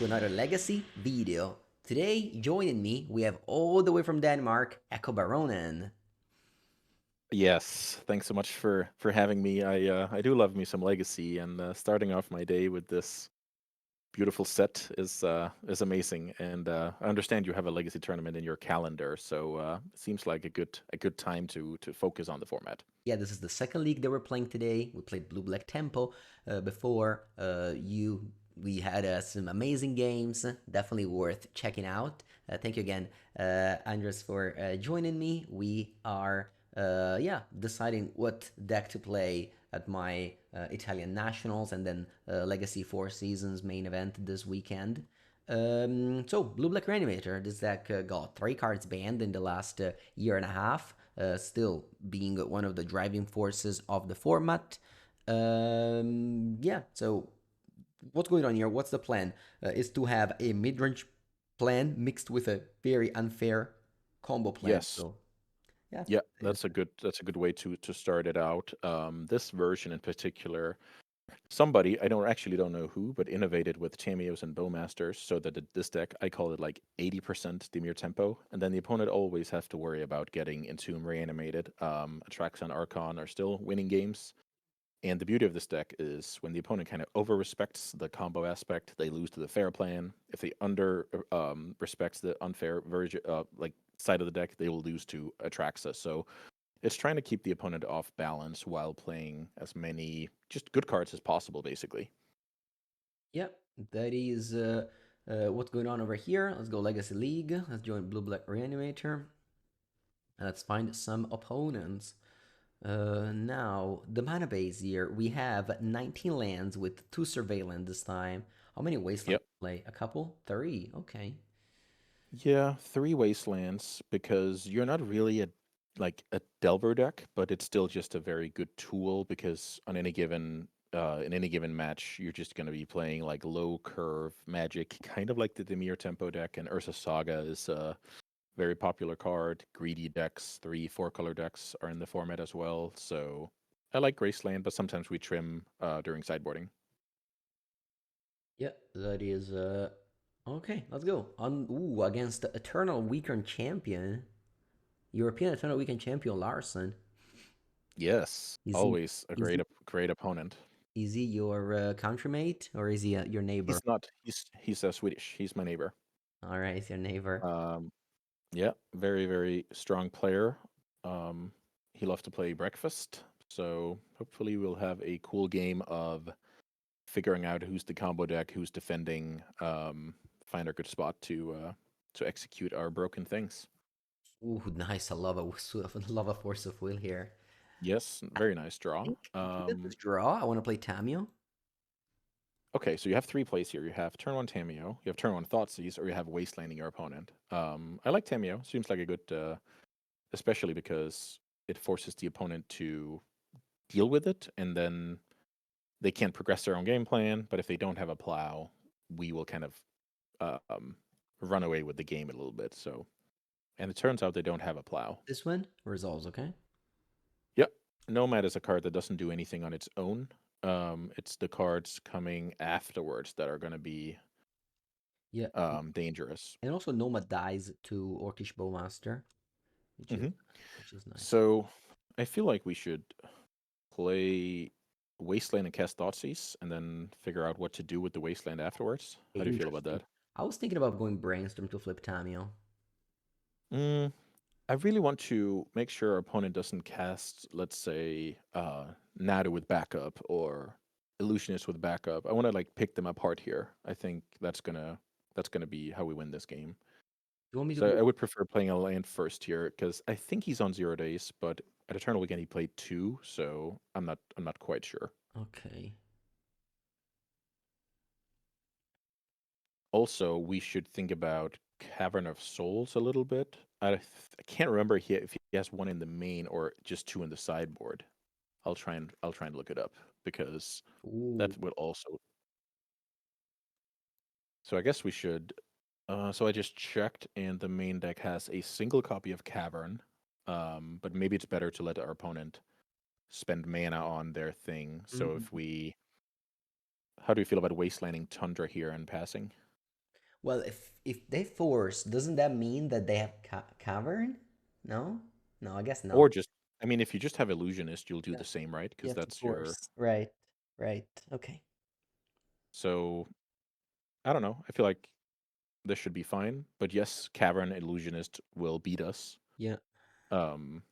another Legacy video. Today, joining me, we have all the way from Denmark, Echo Baronen. Yes, thanks so much for having me. I do love me some Legacy, and starting off my day with this beautiful set is amazing. And I understand you have a Legacy tournament in your calendar, so it seems like a good time to focus on the format. Yeah, this is the second league that we're playing today. We played Blue Black Tempo before. We had some amazing games, definitely worth checking out. Thank you again, Andres, for joining me. We are, deciding what deck to play at my Italian Nationals and then Legacy Four Seasons main event this weekend. So Blue Black Reanimator, this deck got 3 cards banned in the last year and a half, still being one of the driving forces of the format. So what's going on here? What's the plan? Is to have a mid-range plan mixed with a very unfair combo plan. Yes, So yeah, yeah, that's a good way to start it out. This version in particular, somebody, I don't know who, but innovated with Tamios and Bowmasters so that this deck, I call it like 80% Dimir tempo, and then the opponent always has to worry about getting Entomb reanimated. Atraxon Archon are still winning games. And the beauty of this deck is when the opponent kind of over respects the combo aspect, they lose to the fair plan. If they under respects the unfair version, like side of the deck, they will lose to Atraxa. So it's trying to keep the opponent off balance while playing as many just good cards as possible, basically. yeah, that is what's going on over here. Let's go Legacy League. Let's join Blue Black Reanimator. Let's find some opponents. Now, the mana base here, we have 19 lands with 2 surveillance this time. How many wastelands Yep. play? A couple? 3. Okay. Yeah, three wastelands because you're not really a Delver deck, but it's still just a very good tool because on any given in any given match, you're just going to be playing like low curve magic, kind of like the Dimir tempo deck, and Ursa Saga is a very popular card. Greedy decks, 4 color decks are in the format as well. So I like Graceland, but sometimes we trim during sideboarding. Yeah, that is okay, let's go. Against the Eternal Weekend Champion, European Eternal Weekend Champion Larson. Yes, Is he always a is he great opponent. is he your countrymate or is he your neighbor? He's not. He's Swedish. He's my neighbor. All right, he's your neighbor. Um, yeah, very strong player. Um, he loves to play breakfast, so hopefully we'll have a cool game of figuring out who's the combo deck, who's defending, find our good spot to execute our broken things. Ooh, nice. I love love a force of will here. Yes, I very nice draw. think given this draw, I want to play Tamio. Okay, so you have three plays here. You have turn one Tamio, you have turn one Thoughtseize, or you have Wastelanding your opponent. I like Tamio. Seems like a good, especially because it forces the opponent to deal with it, and then they can't progress their own game plan. But if they don't have a plow, we will kind of um, run away with the game a little bit. So, and it turns out they don't have a plow. This one resolves, okay? Yep, Nomad is a card that doesn't do anything on its own. It's the cards coming afterwards that are going to be Yeah. dangerous. And also Noma dies to Orcish Bowmaster, which is hmm which is nice. So, I feel like we should play Wasteland and cast Thoughtseize, and then figure out what to do with the Wasteland afterwards. How do you feel about Interesting. that? I was thinking about going Brainstorm to flip Tamio. Mm, I really want to make sure our opponent doesn't cast, let's say, Nadu with backup or Illusionist with backup. I want to like pick them apart here. I think that's gonna be how we win this game. You want me to So I go? would prefer playing a land first here because I think he's on 0 days, but at Eternal Weekend he played two, so I'm not quite sure. Okay. Also, we should think about Cavern of Souls a little bit. I can't remember if he has one in the main or just two in the sideboard. I'll try and look it up because Ooh. that will also. So I guess we should. So I just checked, and the main deck has a single copy of Cavern. But maybe it's better to let our opponent spend mana on their thing. So Mhm. if we, how do you feel about wastelanding Tundra here and passing? Well, if they force, doesn't that mean that they have cavern? No? No, I guess Or not. just, I mean, if you just have illusionist, you'll do Yeah. the same, right? You Because have to that's your. force. Right. Right. Okay. So I don't know. I feel like this should be fine. But yes, Cavern Illusionist will beat us. Yeah. Um,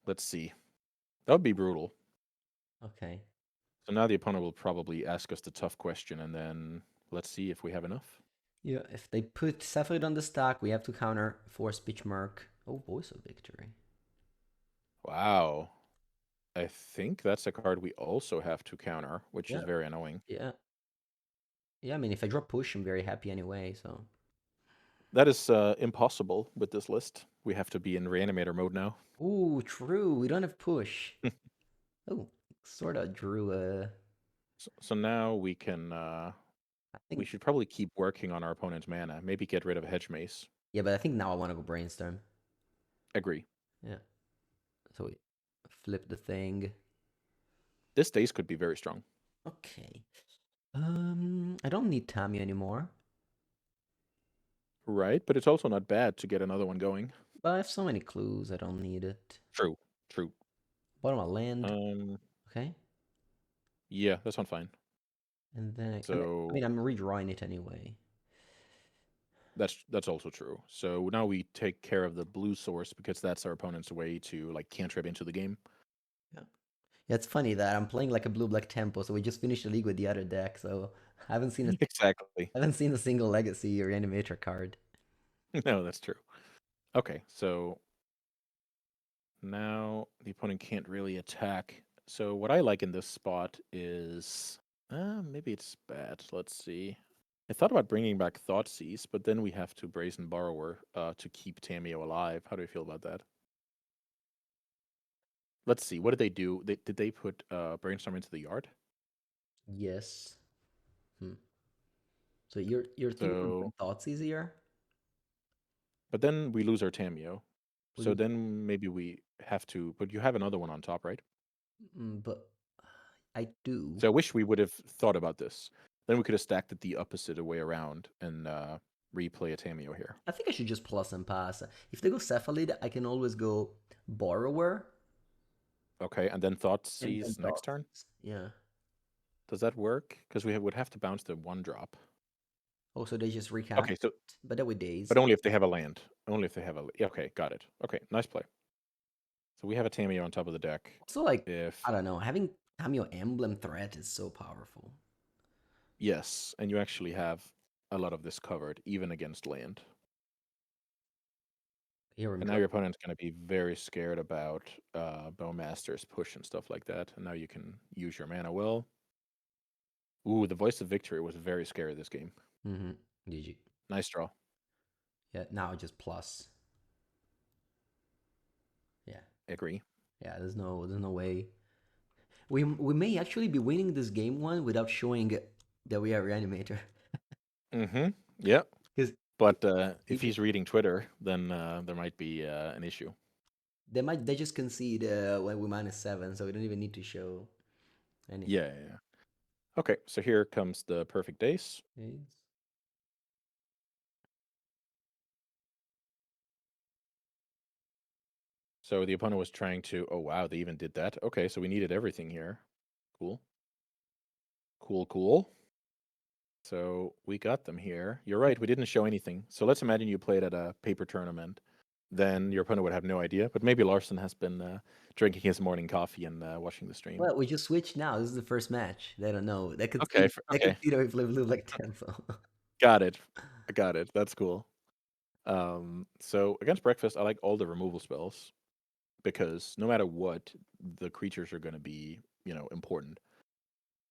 let's see. That would be brutal. Okay. So now the opponent will probably ask us the tough question, and then let's see if we have enough. Yeah, if they put Cephalid on the stack, we have to counter Force Pitch Mark. Oh, Voice of Victory. Wow. I think that's a card we also have to counter, which is Yeah. very annoying. Yeah. Yeah, I mean, if I draw push, I'm very happy anyway, so. That is impossible with this list. We have to be in Reanimator mode now. Ooh, true. We don't have push. Oh, sort of drew a. So now we can. I We think. should probably keep working on our opponent's mana. Maybe get rid of Hedge Mace. Yeah, but I think now I want to go brainstorm. Agree. Yeah. So we flip the thing. This days could be very strong. Okay. I don't need Tammy anymore, Right, but it's also not bad to get another one going. but I have so many clues. I don't need it. True. True. Bottom of land. Um. Okay. Yeah, that's not fine. And then I So mean, I'm redrawing it anyway. that's also true. So now we take care of the blue source because that's our opponent's way to like cantrip into the game. Yeah. Yeah, it's funny that I'm playing like a blue-black tempo, so we just finished the league with the other deck, so I haven't seen Exactly. I haven't seen a single legacy or animator card. No, that's true. Okay, so now the opponent can't really attack. So what I like in this spot is maybe it's bad. Let's see. I thought about bringing back Thoughtseize, but then we have to Brazen Borrower to keep Tamio alive. How do you feel about that? Let's see. What did they do? Did they put Brainstorm into the yard? Yes. Hmm. So you're thinking of So, putting thoughts easier? but then we lose our Tamio. We So lose, then maybe we have to. But you have another one on top, right? but I do. So I wish we would have thought about this. Then we could have stacked it the opposite way around and replay a Tamio here. I think I should just plus and pass. If they go Cephalid, I can always go Borrower Okay, and then and then Thoughtseize next turn. thoughts. Yeah. Does that work? Because we would have to bounce the one drop. Oh, so they just recast Okay, so it, but that with but days. only if they have a land. Only if they have a. Yeah, okay, got it. Okay, nice play. So we have a Tamio on top of the deck. Also, like, If I don't know, having Cameo Emblem threat is so powerful. yes, and you actually have a lot of this covered, even against land. Here I'm And now drawing. your opponent's going to be very scared about Bowmaster's push and stuff like that. And now you can use your mana well. Ooh, the Voice of Victory was very scary this game. Mm-hmm. GG. Nice draw. Yeah, now just plus. Yeah. Agree. Yeah, there's no way. We may actually be winning this game one without showing that we are Reanimator. Mm-hmm. Yeah. Because But if if he's reading Twitter, then there might be an issue. they just concede when we -7, so we don't even need to show anything. Yeah, yeah, yeah. Okay, so here comes the perfect ace. Okay. So the opponent was trying to. Oh wow, they even did that. Okay, so we needed everything here. Cool, cool, cool. So we got them here. You're right, we didn't show anything. So let's imagine you played at a paper tournament. Then your opponent would have no idea. But maybe Larson has been drinking his morning coffee and watching the stream. Well, we just switched now. This is the first match. They don't know. Okay, They could okay, see that we play blue like tempo. got it. I got it. That's cool. So against breakfast, I like all the removal spells because no matter what, the creatures are going to be, important.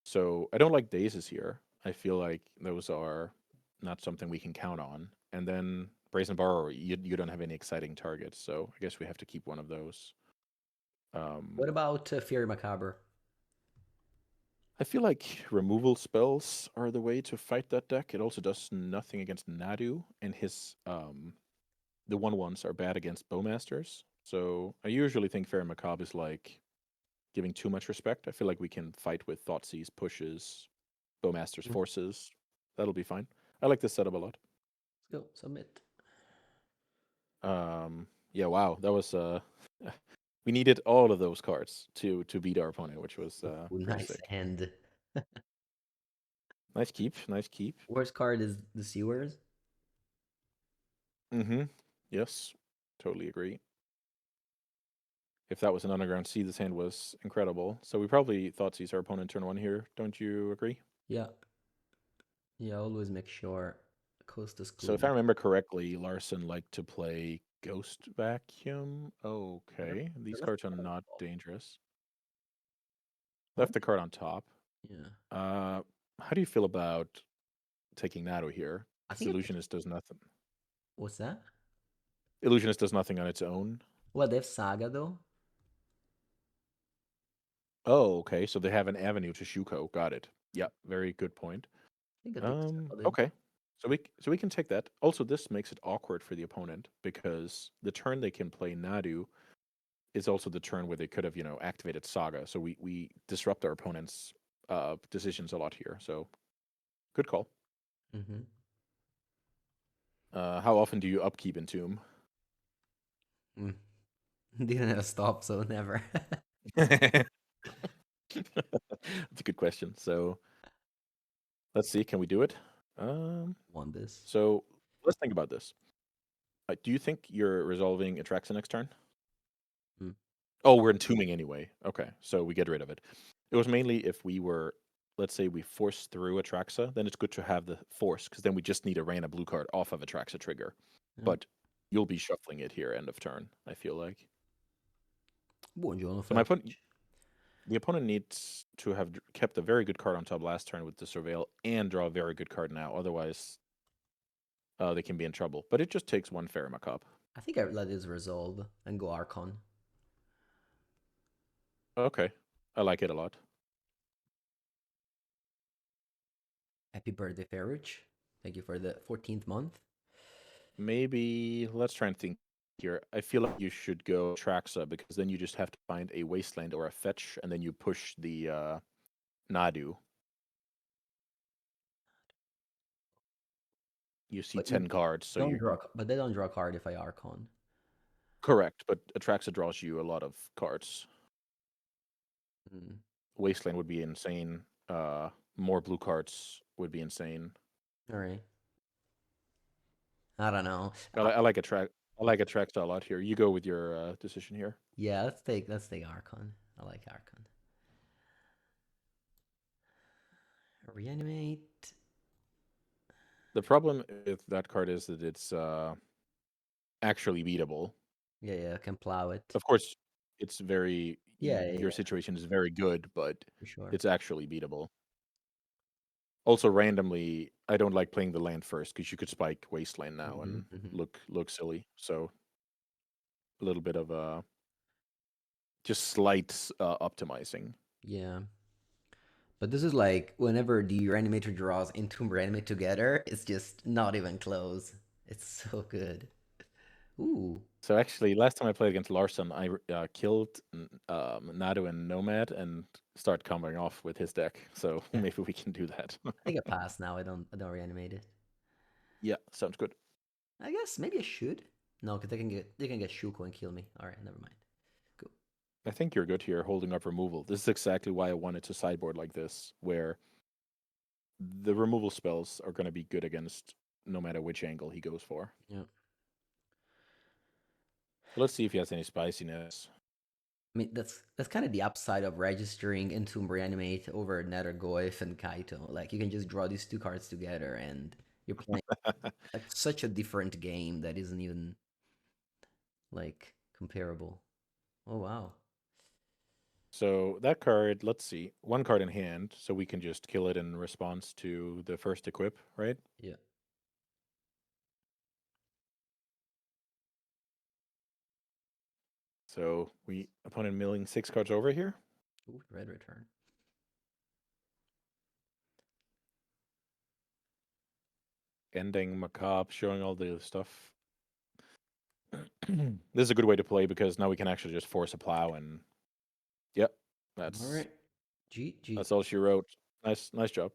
So I don't like dazes here. I feel like those are not something we can count on. And then Brazen Borrower, you don't have any exciting targets, so I guess we have to keep one of those. Um, What about Fury Macabre? I feel like removal spells are the way to fight that deck. It also does nothing against Nadu, and his the 1/1s are bad against Bowmasters. So I usually think Fair Macabre is like giving too much respect. I feel like we can fight with Thoughtseize pushes, Bowmasters Mm. forces. That'll be fine. I like this setup a lot. Let's go, submit. Yeah, wow, that was we needed all of those cards to beat our opponent, which was Ooh, pretty nice sick. hand. Nice keep, nice keep. Worst card is the sewers. Mm-hmm. Yes, totally agree. If that was an underground sea, this hand was incredible. So we probably thought sees our opponent turn one here. Don't you agree? Yeah. Yeah, always make sure coast is So if I clean. remember correctly, Larson liked to play Ghost Vacuum. They're Okay, these left cards are card on not top. dangerous. Huh? Left the card on top. Yeah. Uh, how do you feel about taking Nado here? I Because think it. Illusionist does nothing. What's that? Illusionist does nothing on its own. Well, they have Saga though. Oh, okay. So they have an avenue to Shuko. Got it. Yeah, very good point. I think I take Saga. Okay. So we can take that. Also, this makes it awkward for the opponent because the turn they can play Nadu is also the turn where they could have, activated Saga. So we disrupt our opponent's decisions a lot here. So good call. Mm-hmm. How often do you upkeep Entomb? Mm. Didn't have stop, so never. That's a good question. So let's see, can we do it? Um, Want this. so let's think about this. Do you think you're resolving Atraxa next turn? Mm. Oh, we're entombing anyway. Okay, so we get rid of it. It was mainly if we were, let's say, we force through Atraxa, then it's good to have the force because then we just need a random blue card off of Atraxa trigger. Yeah. But you'll be shuffling it here end of turn. I feel like. Buongiorno, So my Fetch. opponent, the opponent needs to have kept a very good card on top last turn with the surveil and draw a very good card now. Otherwise, they can be in trouble. But it just takes one Fair Cup. I think I let this resolve and go Archon. Okay, I like it a lot. Happy birthday, Ferrich. Thank you for the 14th month. Maybe let's try and think here. I feel like you should go Traxa because then you just have to find a wasteland or a fetch, and then you push the Nadu. You see But 10 you cards, so don't you're draw, but they don't draw a card if I Archon. correct. But Atraxa draws you a lot of cards. Mm. Wasteland would be insane. More blue cards would be insane. All right. I don't know. I like Atraxa. I like Atraxa a lot here. You go with your decision here. Yeah, let's take Archon. I like Archon. Reanimate. The problem with that card is that it's actually beatable. Yeah, yeah, I can plow it. Of course, it's very Yeah, yeah, your yeah, situation is very good, but for sure. it's actually beatable. Also, randomly, I don't like playing the land first because you could spike Wasteland now Hmm, and hmm. look silly. So a little bit of just slight optimizing. Yeah. But this is like whenever the Reanimator draws into Reanimate together, it's just not even close. It's so good. Ooh. So actually, last time I played against Larson, I killed Nado and Nomad and start coming off with his deck. So Yeah. maybe we can do that. I think I pass now. I don't reanimate it. Yeah, sounds good. I guess maybe I should. No, because they can get Shuko and kill me. Alright, never mind. Cool. I think you're good here holding up removal. This is exactly why I wanted to sideboard like this, where the removal spells are going to be good against no matter which angle he goes for. Yeah. So let's see if he has any spiciness. I mean that's kind of the upside of registering into Reanimate over Nethergoyf and Kaito. Like you can just draw these two cards together and you're playing like such a different game that isn't even like comparable. Oh wow. So that card, let's see, one card in hand, so we can just kill it in response to the first equip, right? Yeah. So we opponent milling 6 cards over here, Ooh, red return. ending macabre, showing all the stuff. This is a good way to play because now we can actually just force a plow and yep, All that's right. GG. all she wrote. Nice job.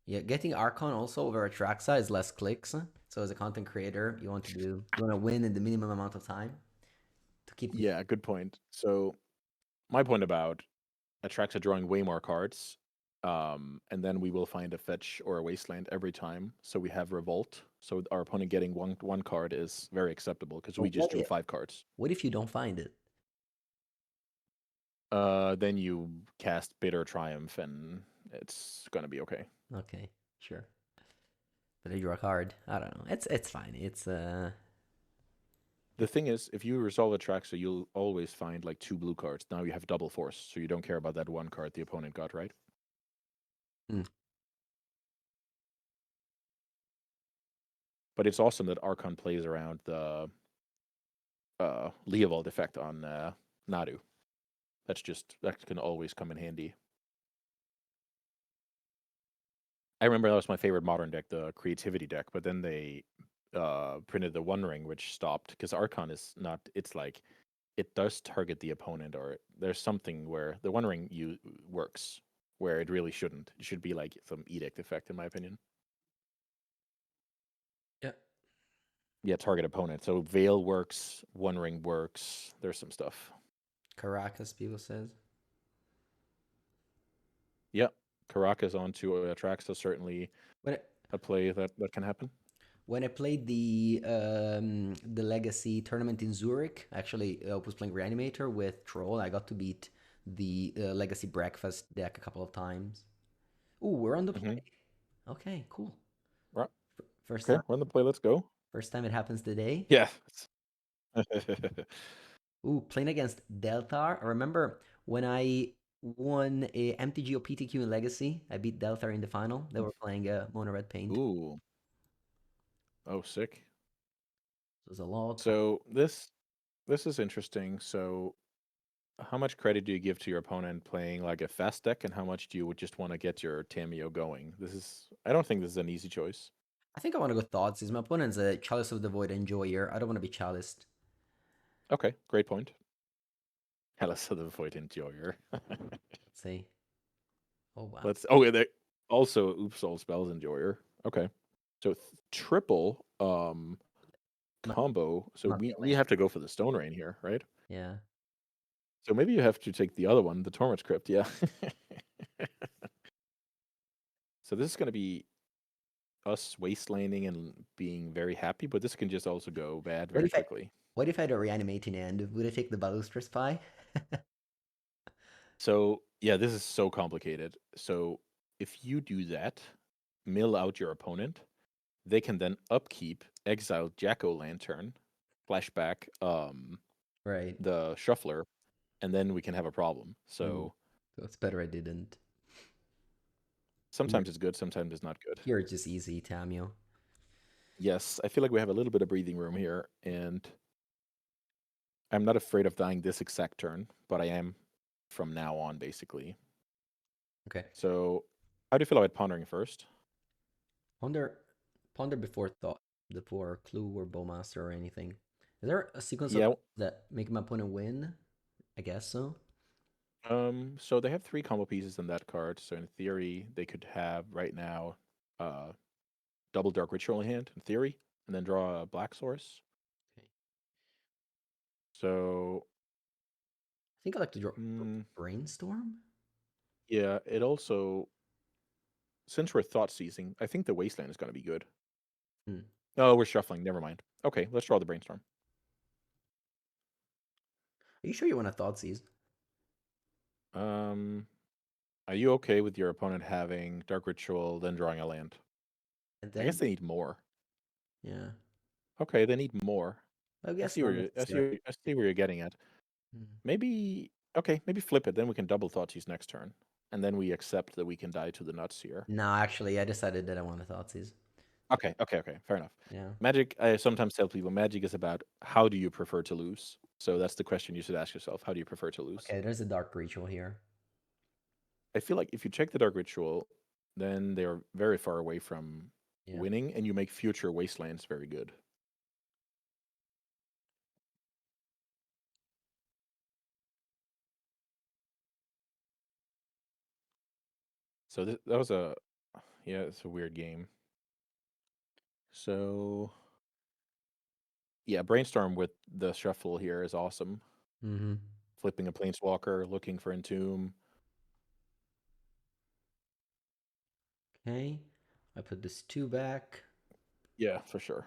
Yeah, getting Archon also over Atraxa is less clicks. So as a content creator, you want to win in the minimum amount of time to keep the Yeah, good point. So my point about Atraxa drawing way more cards, and then we will find a fetch or a wasteland every time. So we have Revolt. So our opponent getting one card is very acceptable because we But just drew 5 cards. what if you don't find it? Then you cast Bitter Triumph, and it's gonna be okay. Okay, sure. But if you draw a card, I don't know. It's fine. The thing is, if you resolve Atraxa, you'll always find like 2 blue cards. Now you have double force, so you don't care about that one card the opponent got, right? hmm. But it's awesome that Archon plays around the Leovold effect on Nadu. That can always come in handy. I remember that was my favorite modern deck, the creativity deck, but then they printed the One Ring, which stopped because Archon is not. It's like it does target the opponent, or there's something where the One Ring works where it really shouldn't. It should be like some edict effect, in my opinion. Yeah. Yeah, target opponent. So Veil works, One Ring works. There's some stuff. Caracas, people says. Yep, Caracas onto Atraxa certainly When I, a play that can happen. when I played the Legacy tournament in Zurich, actually I was playing Reanimator with Troll. I got to beat the Legacy Breakfast deck a couple of times. Ooh, we're on the Mm-hmm. play. Okay, cool. Right. First Okay, time, run the play. Let's go. first time it happens today. Yeah. Ooh, playing against Deltar. I remember when I won a MTGO PTQ in Legacy, I beat Deltar in the final. They were playing Mono Red Paint. Ooh. Oh, sick. It was a long time. So this is interesting. So how much credit do you give to your opponent playing like a fast deck, and how much do you would just want to get your Tamio going? I don't think this is an easy choice. I think I want to go Thoughts. My opponent's a Chalice of the Void Enjoyer. I don't want to be Chaliced. Okay, great point. Hellas of the Void Enjoyer. Let's see. Oh wow. Yeah, they also Oops All Spells Enjoyer. Okay. So triple Not, combo. So not the we land. have to go for the Stone Rain here, right? Yeah. So maybe you have to take the other one, the Torment Crypt, yeah. So this is gonna be us wastelanding and being very happy, but this can just also go bad What very if I quickly. what if I had a reanimating end? Would I take the Balustra Spy? So yeah, this is so complicated. So if you do that, mill out your opponent, they can then upkeep, exile Jack-o'-lantern, flashback Right. the shuffler, and then we can have a problem. Mm. So So it's better I didn't. Here, sometimes it's good, sometimes it's not good. here it's just easy, Tamio. Yes, I feel like we have a little bit of breathing room here, and I'm not afraid of dying this exact turn, but I am from now on, basically. Okay. So, how do you feel about pondering first? Ponder ponder before clue or bowmaster or anything. Is there a sequence of Yeah. that make my opponent win? I guess so. So they have 3 combo pieces in that card. So in theory, they could have right now, uh, double Dark Ritual in hand, in theory, and then draw a Black Source. Okay. So, I think I like to draw mm, brainstorm. yeah, it also, since we're thought seizing, I think the Wasteland is going to be good. Hmm. Oh, we're shuffling. Never mind. Okay, let's draw the Brainstorm. Are you sure you want a thought seize? Um, are you okay with your opponent having Dark Ritual, then drawing a land? And I then guess they need more. yeah. Okay, they need more. I I guess see not where necessarily. I see where you're getting at. Hmm. Maybe okay, maybe flip it. Then we can double Thoughtseize next turn, and then we accept that we can die to the nuts here. No, actually, I decided that I want a thought seize. Okay, fair enough. Yeah. Magic. I sometimes tell people magic is about how do you prefer to lose. So that's the question you should ask yourself. How do you prefer to lose? Okay, there's a dark ritual here. I feel like if you check the Dark Ritual, then they are very far away from Yeah. winning, and you make future Wastelands very good. So that was a Yeah, it's a weird game. So yeah, brainstorm with the shuffle here is awesome. Mm-hmm. Flipping a planeswalker, looking for entomb. Okay. I put this 2 back. Yeah, for sure.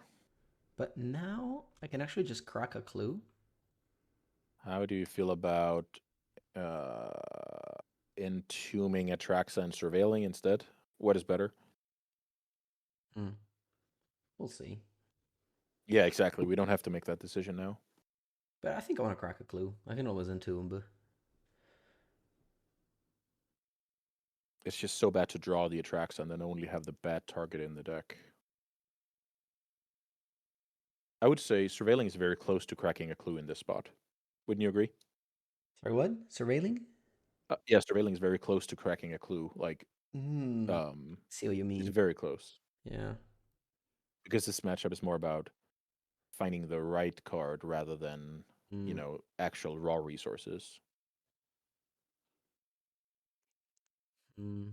But now I can actually just crack a clue. How do you feel about uh entombing Atraxa and surveilling instead? What is better? Hmm. We'll see. Yeah, exactly. We don't have to make that decision now. But I think I want to crack a clue. I can always entomb, but It's just so bad to draw the Atraxa and then only have the bad target in the deck. I would say surveilling is very close to cracking a clue in this spot. Wouldn't you agree? sorry, what? Surveilling? Yeah, surveilling is very close to cracking a clue. Like, Hmm. um, See what you it's mean. very close Yeah. because this matchup is more about finding the right card rather than Hmm. actual raw resources. Hmm.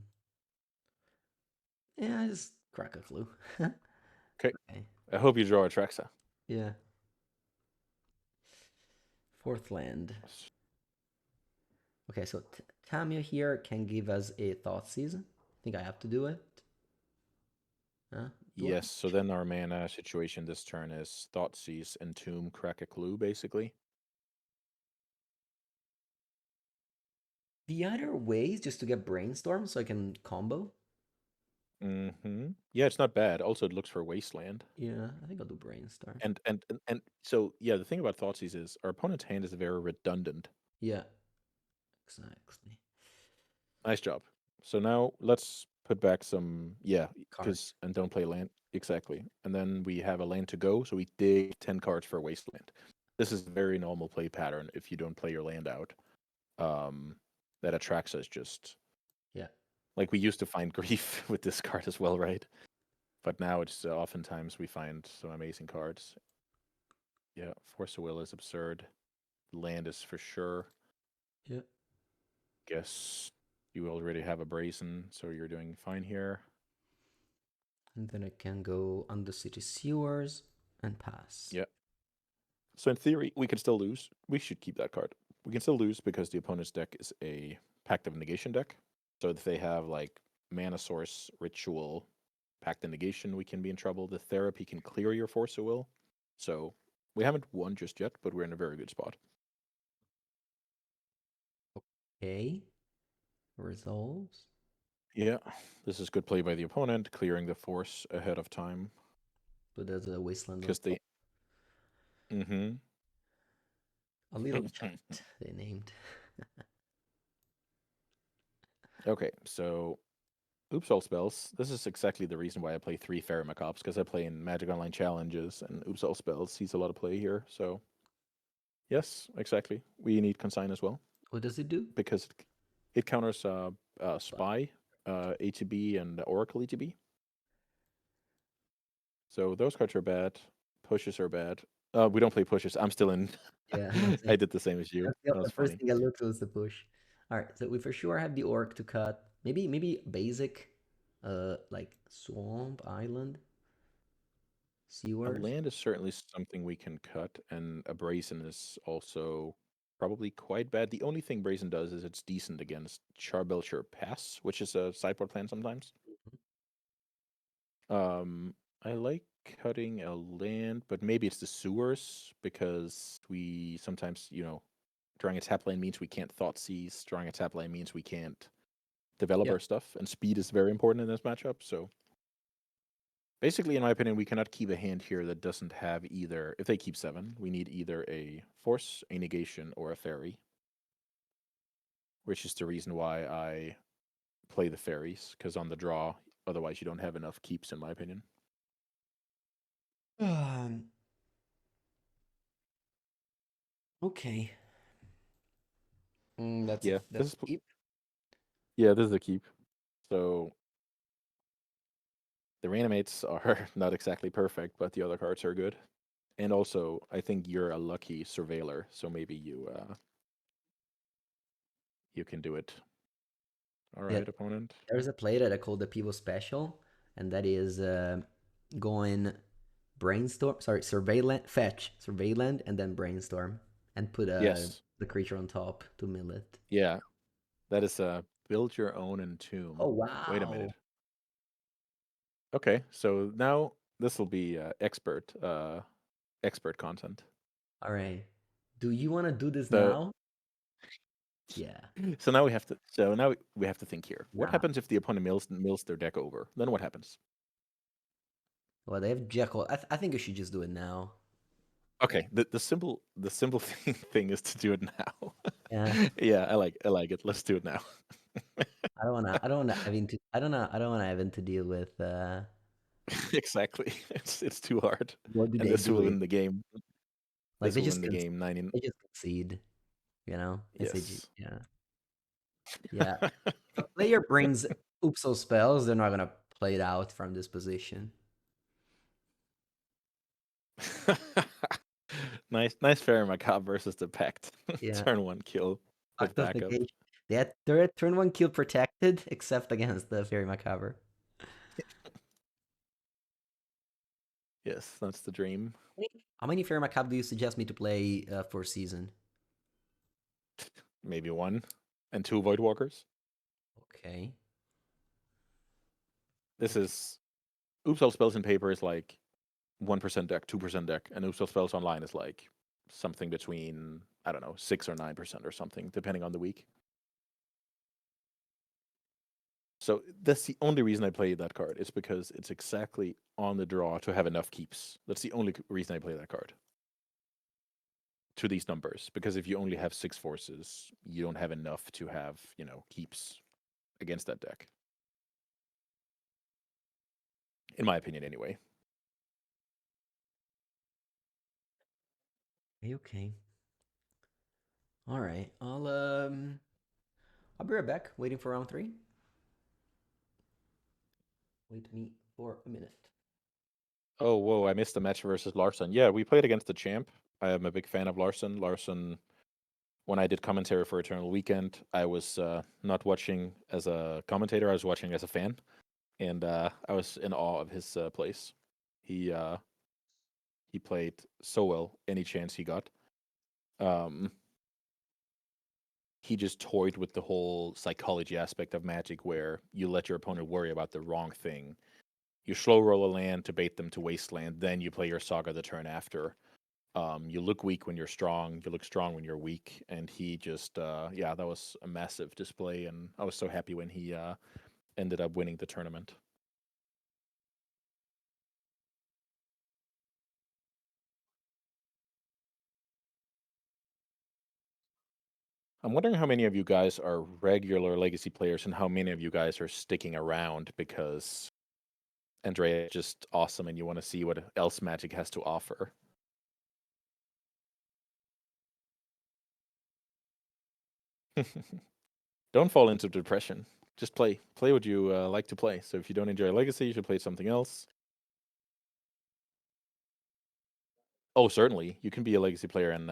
Yeah, I just crack a clue. Okay, Okay. I hope you draw Atraxa. Yeah. Fourth land. Okay, so Tamio here can give us a thought season. I think I have to do it. Do I? Yes, so then our mana situation this turn is Thoughtseize, Entomb, Crack a Clue, basically. The other way is just to get Brainstorm so I can combo. Yeah, it's not bad. Also, it looks for Wasteland. Yeah, I think I'll do Brainstorm. And so yeah, the thing about Thoughtseize is our opponent's hand is very redundant. Yeah, exactly. Nice job. So now let's put back some because Cards. and don't play land exactly. And then we have a land to go, so we dig 10 cards for Wasteland. This is a very normal play pattern if you don't play your land out. That attracts us just Yeah. like we used to find grief with this card as well, right? But now it's oftentimes we find some amazing cards. Yeah, Force of Will is absurd. Land is for sure. Yeah. Guess you already have a Brazen, so you're doing fine here. And then I can go under city sewers and pass. Yeah. So in theory, we could still lose. We should keep that card. We can still lose because the opponent's deck is a Pact of Negation deck. So if they have like Mana Source, Ritual, Pact of Negation, we can be in trouble. The Therapy can clear your Force of Will. So we haven't won just yet, but we're in a very good spot. Okay. Resolves. Yeah, this is good play by the opponent, clearing the Force ahead of time But there's a wasteland on because top. they. Mm-hmm. A little chat they named. Okay, so Oops All Spells. This is exactly the reason why I play 3 Pharmacops, because I play in Magic Online Challenges, and Oops All Spells sees a lot of play here. So, yes, exactly. We need Consign as well, What does it do? because it counters Spy, ATB, and Oracle ATB. So, those cards are bad. Pushes are bad. We don't play pushes. I'm still in. Yeah, I did the same as you. That the was first funny. thing I looked was the push. All right, so we for sure have the orc to cut. Maybe basic, like swamp island A sewers. land is certainly something we can cut, and a brazen is also probably quite bad. The only thing brazen does is it's decent against Charbelcher Pass, which is a sideboard plan sometimes. I like cutting a land, but maybe it's the sewers because we sometimes, drawing a tap line means we can't thought seize. Drawing a tap line means we can't develop Yeah, our stuff, and speed is very important in this matchup. So basically, in my opinion, we cannot keep a hand here that doesn't have either. If they keep 7, we need either a force, a negation, or a fairy, which is the reason why I play the fairies, because on the draw, otherwise you don't have enough keeps, in my opinion. Um, okay. Yeah, That's a keep. this is a keep. So the reanimates are not exactly perfect, but the other cards are good. And also, I think you're a lucky surveiller, so maybe you can do it. All Yeah, right, opponent. there's a play that I call the pivot special, and that is going brainstorm, sorry, surveillant, fetch, surveillant, and then brainstorm, and put Yes. the creature on top to mill it. Yeah. That is build your own entomb. Oh Wait a wow! minute. Okay, so now this will be expert content. All right, do you want to do this So now? Yeah. so now we have to think here. What Nah. happens if the opponent mills their deck over? Then what happens? Well, they have Jekyll. I think you should just do it now. Okay, the simple thing is to do it now. Yeah. Yeah, I like it. Let's do it now. I don't wanna having to I don't wanna having to deal with Exactly. It's too hard. what do And they this do will it? win the game. Like This will win the game 90. they just concede, you know? SAG. Yes. Yeah. Yeah. If a player brings Oopso spells, they're not gonna play it out from this position. Nice Fairy Macabre versus the Pact. Yeah. Turn one kill with Act of backup. negation. They're turn one kill protected, except against the Fairy Macabre. Yes, that's the dream. How many Fairy Macabre do you suggest me to play for season? Maybe one and two Void Walkers. Okay. This is Oops Spells in paper is like 1% deck, 2% deck, and Oops Spells online is like something between, I don't know, 6 or 9% or something, depending on the week. So that's the only reason I play that card. Is because it's exactly on the draw to have enough keeps. That's the only reason I play that card. To these numbers, because if you only have 6 forces, you don't have enough to have, keeps against that deck. In my opinion, anyway. Okay. All right. I'll be right back. Waiting for round three. Wait me for a minute. Oh, whoa, I missed the match versus Larson. Yeah, we played against the champ. I am a big fan of Larson. Larson, when I did commentary for Eternal Weekend, I was not watching as a commentator, I was watching as a fan. And I was in awe of his plays. He uh, he played so well any chance he got. Um, he just toyed with the whole psychology aspect of Magic, where you let your opponent worry about the wrong thing. You slow roll a land to bait them to wasteland, then you play your saga the turn after. You look weak when you're strong. You look strong when you're weak. And he just, yeah, that was a massive display. And I was so happy when he ended up winning the tournament. I'm wondering how many of you guys are regular Legacy players and how many of you guys are sticking around because Andrea is just awesome and you want to see what else Magic has to offer. Don't fall into depression. Just play. Play what you like to play. So if you don't enjoy Legacy, you should play something else. Oh, certainly, you can be a Legacy player and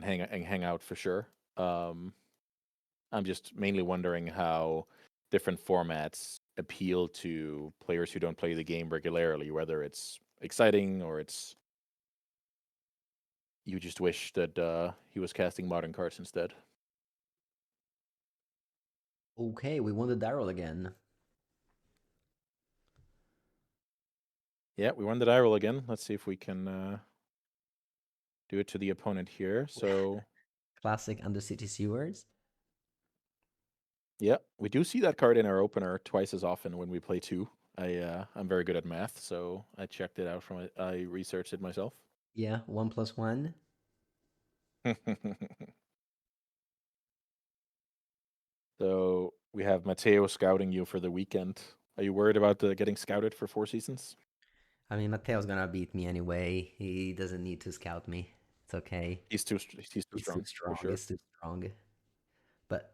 hang out for sure. Um, I'm just mainly wondering how different formats appeal to players who don't play the game regularly, whether it's exciting or it's you just wish that he was casting modern cards instead. Okay, we won the die roll again. Yeah, we won the die roll again. Let's see if we can do it to the opponent here. So Classic Undercity Sewers. yeah, we do see that card in our opener twice as often when we play two. I'm very good at math, so I checked it out from it. I researched it myself. Yeah, 1+1. So we have Matteo scouting you for the weekend. Are you worried about getting scouted for 4 seasons? I mean, Mateo's gonna beat me anyway. He doesn't need to scout me. It's okay. He's too He's too strong for strong. sure. He's too strong. But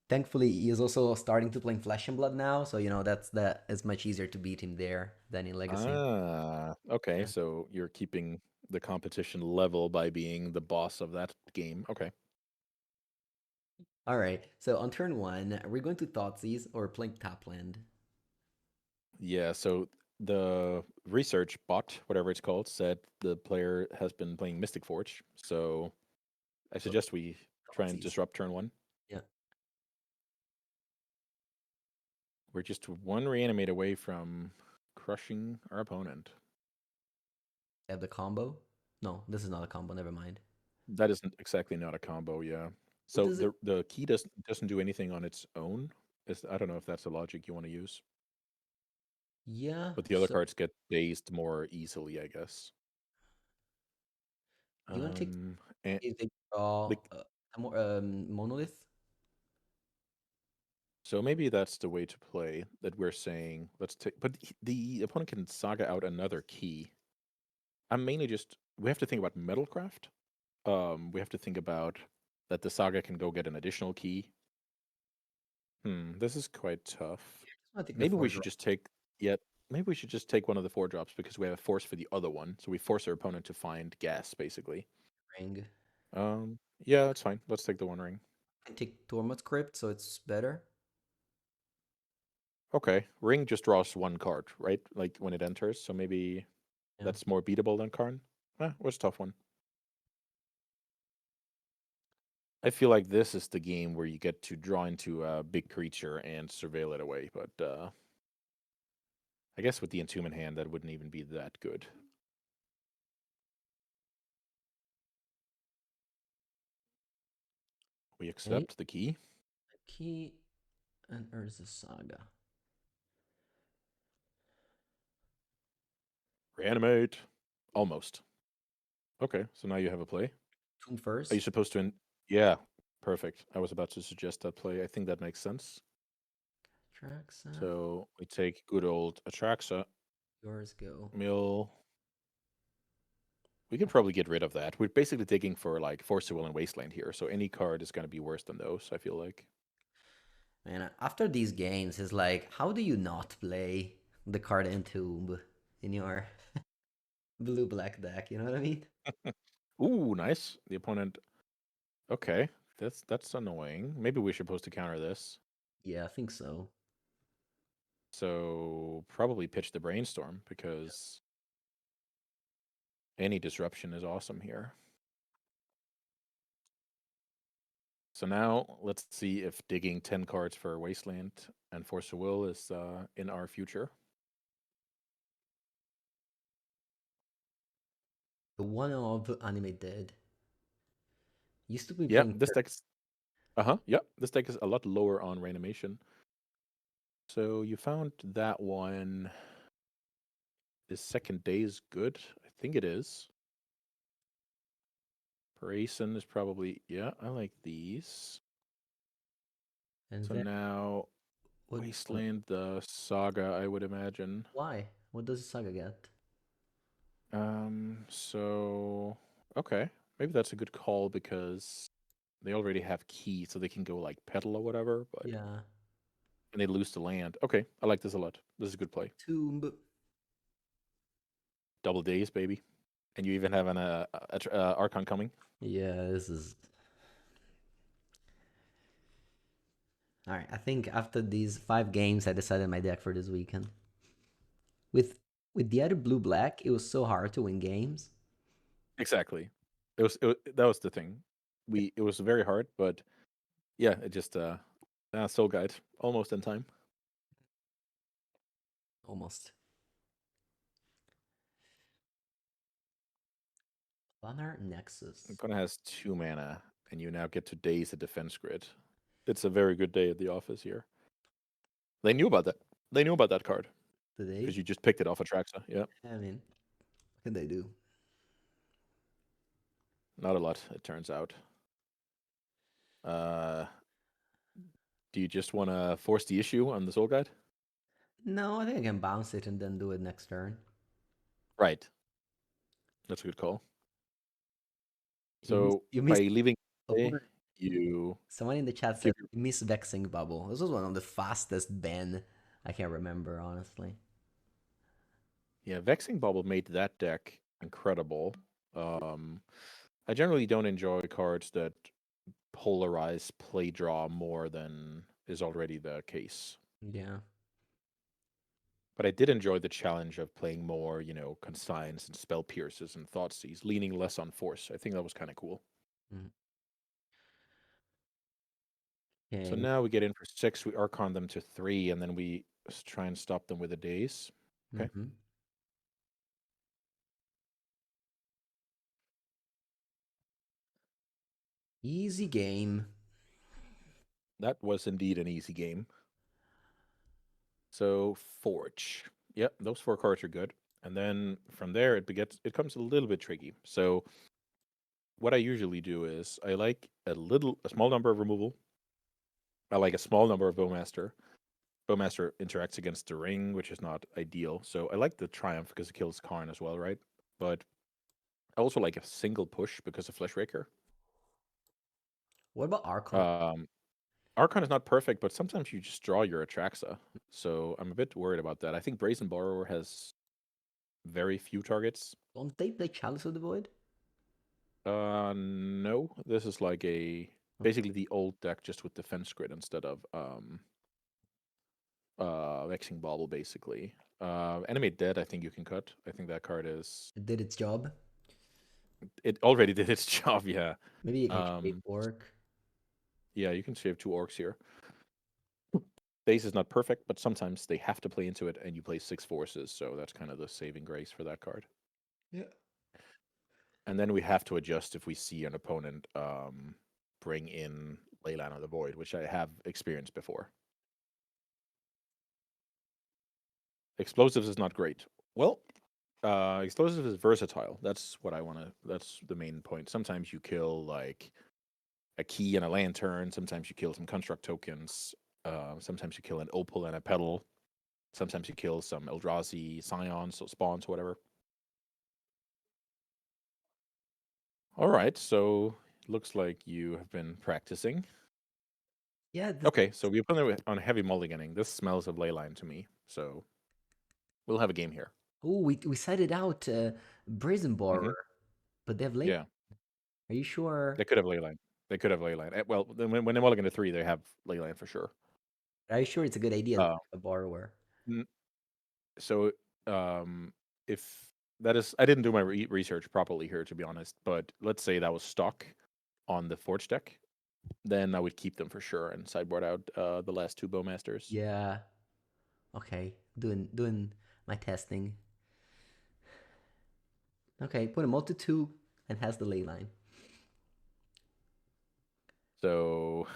thankfully, he is also starting to play Flesh and Blood now, so it's much easier to beat him there than in Legacy. Okay. Yeah. So you're keeping the competition level by being the boss of that game. Okay. All right. So on turn one, we're going to Thoughtseize or playing Tapland. Yeah, so the research bot, whatever it's called, said the player has been playing Mystic Forge. So I So suggest we try and Thoughtseize. disrupt turn one. Yeah. We're just one reanimate away from crushing our opponent. Have the combo. No, this is not a combo. Never mind. That isn't exactly not a combo, yeah. What So does it? the key doesn't do anything on its own. I don't know if that's the logic you want to use, Yeah. but the other So cards get dazed more easily, I guess. do you want to take Um, and if they draw like a more monolith? so maybe that's the way to play. That we're saying let's take, but the opponent can saga out another key. I'm mainly just we have to think about metalcraft. We have to think about that the saga can go get an additional key. This is quite tough. Just want to take the Maybe we four should drop just take yeah, maybe we should just take one of the 4 drops because we have a force for the other one. So we force our opponent to find gas, basically. ring. Yeah, that's fine. Let's take the One Ring. I take Tormod's Crypt, so it's better. Okay, Ring just draws 1 card, right? Like when it enters. So maybe Yeah. that's more beatable than Karn. Was a tough one. I feel like this is the game where you get to draw into a big creature and surveil it away, but I guess with the Entomb in hand, that wouldn't even be that good. We Okay. accept the key. Key and Urza Saga. Reanimate. Almost. Okay, so now you have a play. Tomb Are you first. supposed to? Yeah, perfect. I was about to suggest that play. I think that makes sense. Traxa. So we take good old Atraxa, Yours go. Mill. We could probably get rid of that. We're basically digging for like Force of Will and Wasteland here, so any card is going to be worse than those, I feel like. Man, after these games, it's like, how do you not play the card Entomb in your blue-black deck? You know what I mean? Ooh, nice. The opponent. Okay, that's annoying. Maybe we're supposed to counter this. Yeah, I think so. So probably pitch the Brainstorm because any disruption is awesome here. So now let's see if digging 10 cards for Wasteland and Force of Will is in our future. The one of Anime Dead. Used to be Yeah, playing this deck's yeah, this deck is a lot lower on Reanimation. So you found that one. This second day is good. I think it is. Parayson is probably yeah, I like these. and So then now what? Wasteland, the Saga, I would imagine. Why? What does Saga get? So okay, maybe that's a good call because they already have key, so they can go like pedal or whatever. But Yeah, and they lose the land. Okay, I like this a lot. This is a good play. Tomb. Double days, baby, and you even have an Archon coming. Yeah, this is. All right, I think after these 5 games, I decided my deck for this weekend. With with the other blue-black, it was so hard to win games. Exactly. That was the thing. It was very hard, but yeah, it just Soul Guide almost in time. Almost. Planar Nexus. Opponent has 2 mana, and you now get to daze the defense grid. It's a very good day at the office here. They knew about that. They knew about that card because Today, you just picked it off Atraxa. Yeah, I mean, what can they do? not a lot, it turns out. Uh, do you just want to force the issue on the Soul Guide? No, I think I can bounce it and then do it next turn. Right. That's a good call. You miss, So you by miss. leaving, Opponent. you Someone in the chat give said you miss Vexing Bubble. This was one of the fastest ban I can remember, honestly. yeah, Vexing Bubble made that deck incredible. Um, I generally don't enjoy cards that polarize play draw more than is already the case. Yeah. But I did enjoy the challenge of playing more, consigns and spell pierces and thoughtseize, leaning less on force. I think that was kind of cool. Mm. So Okay. now we get in for 6, we Archon them to 3, and then we try and stop them with a daze. Okay. Mm-hmm. Easy game. That was indeed an easy game. So Forge. Yep, those 4 cards are good. And then from there it comes a little bit tricky. So what I usually do is I like a small number of removal. I like a small number of Bowmaster. Bowmaster interacts against the ring, which is not ideal. So I like the Triumph because it kills Karn as well, right? But I also like a single push because of Fleshraker. What about Archon? Um, Archon is not perfect, but sometimes you just draw your Atraxa. So I'm a bit worried about that. I think Brazen Borrower has very few targets. Don't they play Chalice of the Void? No, this is like Okay. basically the old deck just with defense grid instead of Vexing Bauble basically. Animate Dead, I think you can cut. I think that card is It did its job. it already did its job, yeah. Maybe you can shape Um, Orc. yeah, you can save 2 orcs here. Base is not perfect, but sometimes they have to play into it, and you play 6 forces, so that's kind of the saving grace for that card. Yeah. And then we have to adjust if we see an opponent bring in Leyline of the Void, which I have experienced before. Explosives is not great. Well, explosives is versatile. That's what I want to. That's the main point. Sometimes you kill like a key and a lantern. Sometimes you kill some construct tokens. Sometimes you kill an opal and a petal. Sometimes you kill some Eldrazi scions or spawns, whatever. All right, so looks like you have been practicing. Yeah. Okay, so we put it on heavy mulliganing. This smells of leyline to me, so we'll have a game here. Oh, we cited out Brazen Hmm. Borrower, but they have late. Yeah, Are you sure? they could have leyline. They could have leyline. Well, then when they mulligan to 3, they have leyline for sure. Are you sure it's a good idea to Uh, pick a borrower? n- so if that is, I didn't do my research properly here to be honest, but let's say that was stock on the Forge deck, then I would keep them for sure and sideboard out the last 2 Bowmasters. Yeah. Okay. Doing my testing. Okay. Put a multi-two and has the ley line. So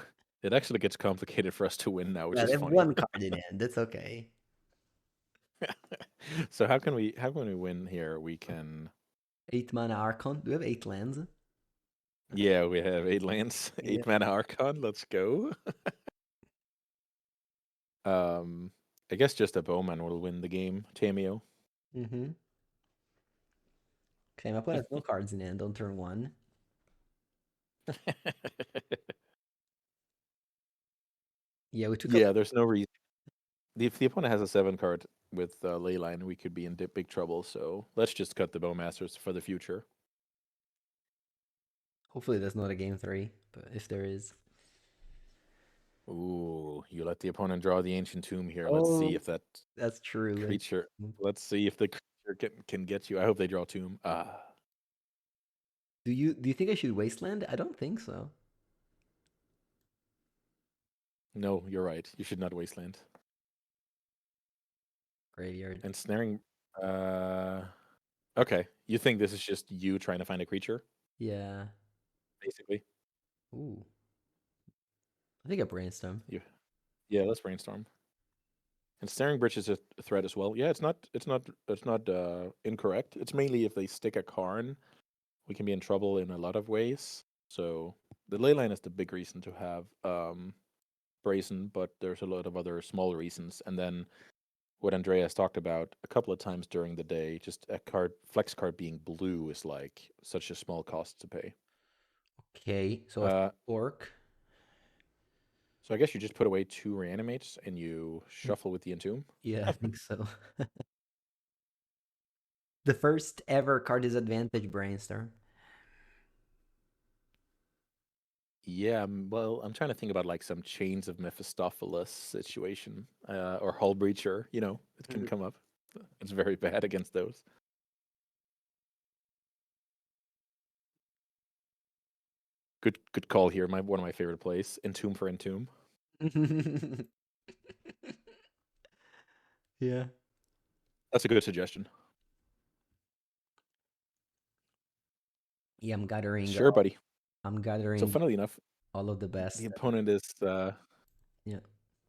it actually gets complicated for us to win now, which Yeah, is they have funny. one card in hand. That's okay. So how can we win here? We can 8 mana Archon. Do we have 8 lands? yeah, we have 8 lands, Yeah. 8 mana Archon. Let's go. Um, I guess just a bowman will win the game. Tamio. Mm-hmm. Okay, my opponent has no cards in hand on turn one. Yeah, we took up. Yeah, there's no reason. If the opponent has a 7 card with Leyline, we could be in big trouble. So let's just cut the Bowmasters for the future. Hopefully, there's not a game three, but if there is. Ooh, you let the opponent draw the Ancient Tomb here. Let's see Oh, if that that's true. creature. Let's see if the creature can get you. I hope they draw Tomb. Ah, Do you think I should wasteland? I don't think so. no, you're right. You should not wasteland. Graveyard. And snaring. Uh, okay. You think this is just you trying to find a creature, Yeah. basically? Ooh. I think I brainstorm. You. Yeah. Let's brainstorm. And snaring bridge is a threat as well. Yeah, it's not incorrect. It's mainly if they stick a Karn, we can be in trouble in a lot of ways. So the ley line is the big reason to have brazen, but there's a lot of other small reasons. And then what Andreas talked about a couple of times during the day, just a card flex card being blue is like such a small cost to pay. Okay, so a Uh, fork. so I guess you just put away 2 reanimates and you Mm, shuffle with the entomb. yeah, I think so. The first ever card disadvantage brainstorm. Yeah, well, I'm trying to think about like some Chains of Mephistopheles situation, or Hull Breacher. It can come up. It's very bad against those. Good call here. One of my favorite plays, Entomb for Entomb. Yeah. That's a good suggestion. Yeah, Sure, buddy. I'm So, gathering funnily enough, all of the the best. opponent is Yeah.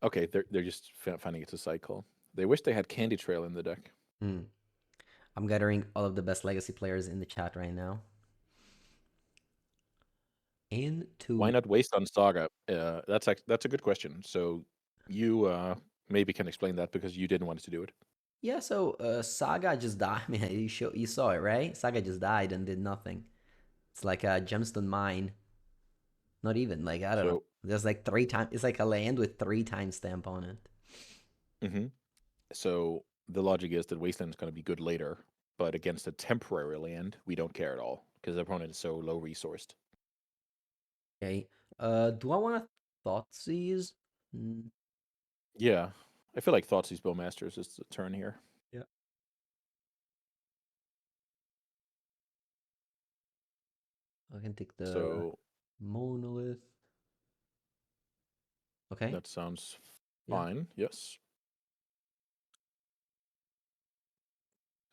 okay. They're just finding it's a cycle. They wish they had Candy Trail in the deck. Hmm. I'm gathering all of the best legacy players in the chat right now. Why Into not waste on Saga? That's a good question. So you maybe can explain that because you didn't want to do it. yeah, so Saga just died. I mean, you saw it, right? Saga just died and did nothing. It's like a gemstone mine. Not even like I don't know. So There's like three times. It's like a land with three timestamp on it. hmm so the logic is that Wasteland is going to be good later, but against a temporary land, we don't care at all because the opponent is so low resourced. Okay. Do I want to Thoughtseize? Mm, Yeah, I feel like Thoughtseize Bowmasters is the turn here. yeah. I can take the So monolith. Okay. that sounds Yeah. fine. Yes.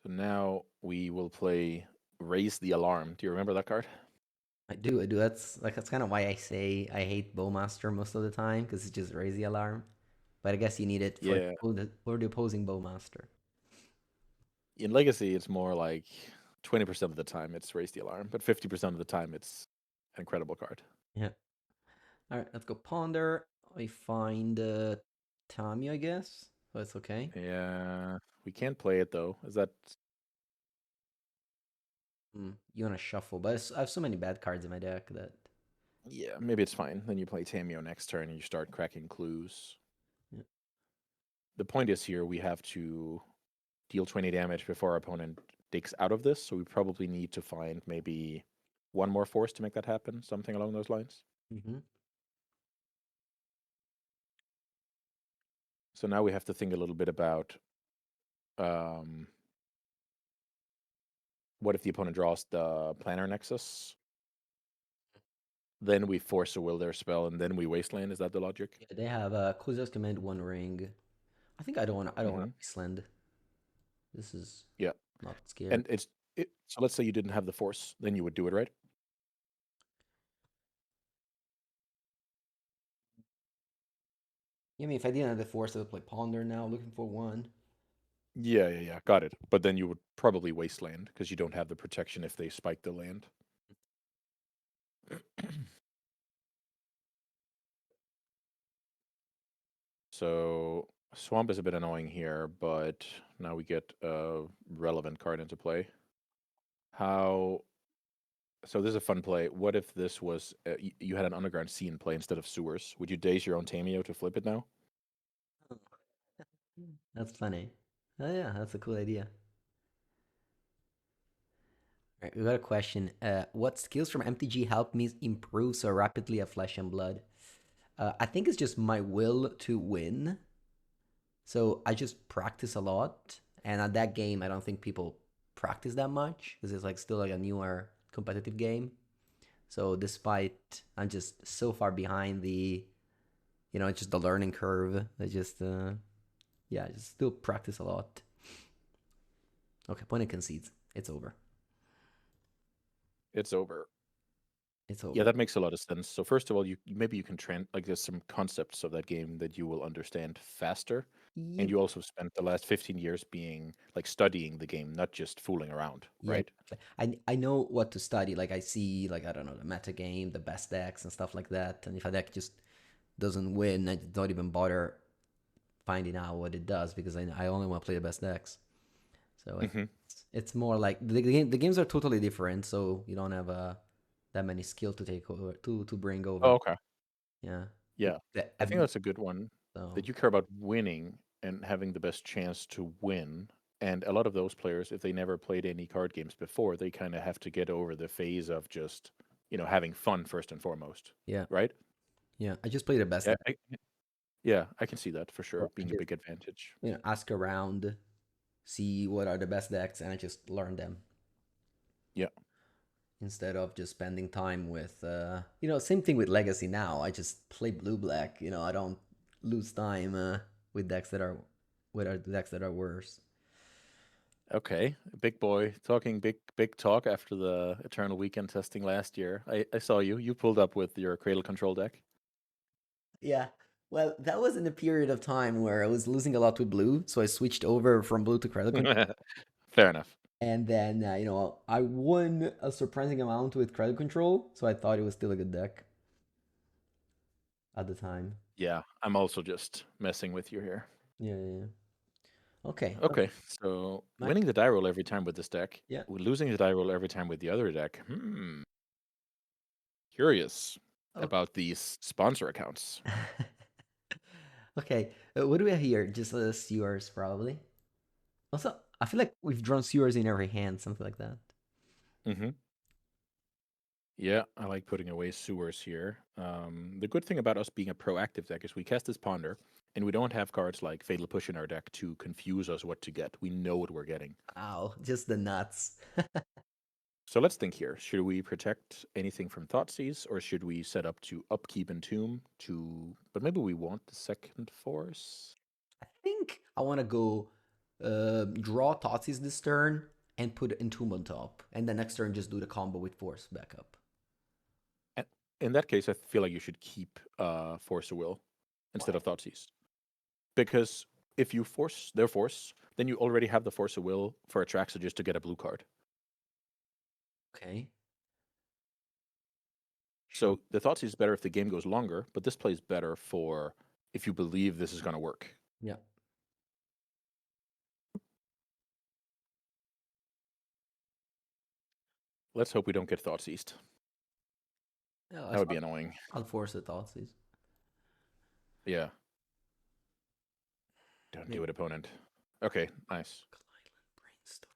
So now we will play Raise the Alarm. Do you remember that card? I do. I do. That's kind of why I say I hate Bowmaster most of the time because it just raise the alarm. But I guess you need it for Yeah. the opposing Bowmaster. In Legacy, it's more like 20% of the time it's Raise the Alarm, but 50% of the time it's an incredible card. Yeah. All right. Let's go ponder. I find Tommy, I guess. So it's okay. Yeah, we can't play it though. Is that You want to shuffle, but I have so many bad cards in my deck that. Yeah, maybe it's fine. Then you play Tamio next turn and you start cracking clues. Yeah. The point is here we have to deal 20 damage before our opponent digs out of this, so we probably need to find maybe one more force to make that happen, something along those lines. Mm-hmm. So now we have to think a little bit about um, what if the opponent draws the Planar Nexus? Then we force a Will Their spell, and then we Wasteland. Is that the logic? Yeah, they have Kuzo's command one ring. I think I don't want Hmm. to Wasteland. This is Yeah, not scared. and so let's say you didn't have the force, then you would do it, right? Yeah, I mean, if I didn't have the force, I would play Ponder now, looking for one. Yeah. Got it. But then you would probably Wasteland because you don't have the protection if they spike the land. So Swamp is a bit annoying here, but now we get a relevant card into play. How? So this is a fun play. What if this was you had an underground sea in play instead of sewers? Would you daze your own Tameo to flip it now? That's funny. Oh yeah, that's a cool idea. All right, we got a question. What skills from MTG help me improve so rapidly at Flesh and Blood? I think it's just my will to win. So I just practice a lot, and at that game, I don't think people practice that much because it's like still like a newer competitive game. So despite I'm just so far behind it's just the learning curve. I just yeah, I just still practice a lot. Okay, opponent concedes. It's over. It's over. It's Yeah, over. that makes a lot of sense. So first of all, you maybe you can like there's some concepts of that game that you will understand faster, and Yep. you also spent the last 15 years being like studying the game, not just fooling around, Yeah. right? I know what to study. Like I see like I don't know the meta game, the best decks and stuff like that. And if a deck just doesn't win, I don't even bother finding out what it does because I only want to play the best decks. So Hmm. it's more like the games are totally different. So you don't have that many skill to take over to bring Oh, over. okay. Yeah. Yeah, The I think ability. that's a good one. So That you care about winning and having the best chance to win. And a lot of those players, if they never played any card games before, they kind of have to get over the phase of just having fun first and foremost, Yeah, right? yeah. I just play the best Yeah, deck. yeah, I can see that for So sure I being a just big advantage. ask around, see what are the best decks, and I just learn them Yeah. instead of just spending time with same thing with Legacy now. I just play blue black. I don't lose time with decks that are decks that are worse. Okay, big boy talking big talk after the Eternal Weekend testing last year. I saw you. You pulled up with your Cradle Control deck. Yeah. Well, that was in a period of time where I was losing a lot with blue, so I switched over from blue to credit control. Fair enough. And then, I won a surprising amount with credit control, so I thought it was still a good deck at the time. Yeah, I'm also just messing with you here. Yeah, yeah, yeah. Okay. Okay, so My, winning the die roll every time with this deck, yeah. losing the die roll every time with the other deck. Curious Okay. about these sponsor accounts. Okay. What do we have here? Just sewers, probably. Also, I feel like we've drawn sewers in every hand, something like that. hmm Yeah, I like putting away sewers here. The good thing about us being a proactive deck is we cast this Ponder, and we don't have cards like Fatal Push in our deck to confuse us what to get. We know what we're getting. Ow, just the nuts. So let's think here. Should we protect anything from Thoughtseize, or should we set up to upkeep Entomb to... But maybe we want the second force? I think I want to go draw Thoughtseize this turn and put Entomb on top. And the next turn just do the combo with Force backup. A- In that case, I feel like you should keep Force of Will instead Why? of Thoughtseize. Because if you force their force, then you already have the Force of Will for Atraxa just to get a blue card. Okay, sure. So the Thoughtseize is better if the game goes longer, but this plays better for if you believe this is going to work. Yeah. Let's hope we don't get Thoughtseized. Yeah, That would be annoying. I'll force the Thoughtseize. Yeah. Don't do Maybe it, opponent. Okay, nice. brainstorm.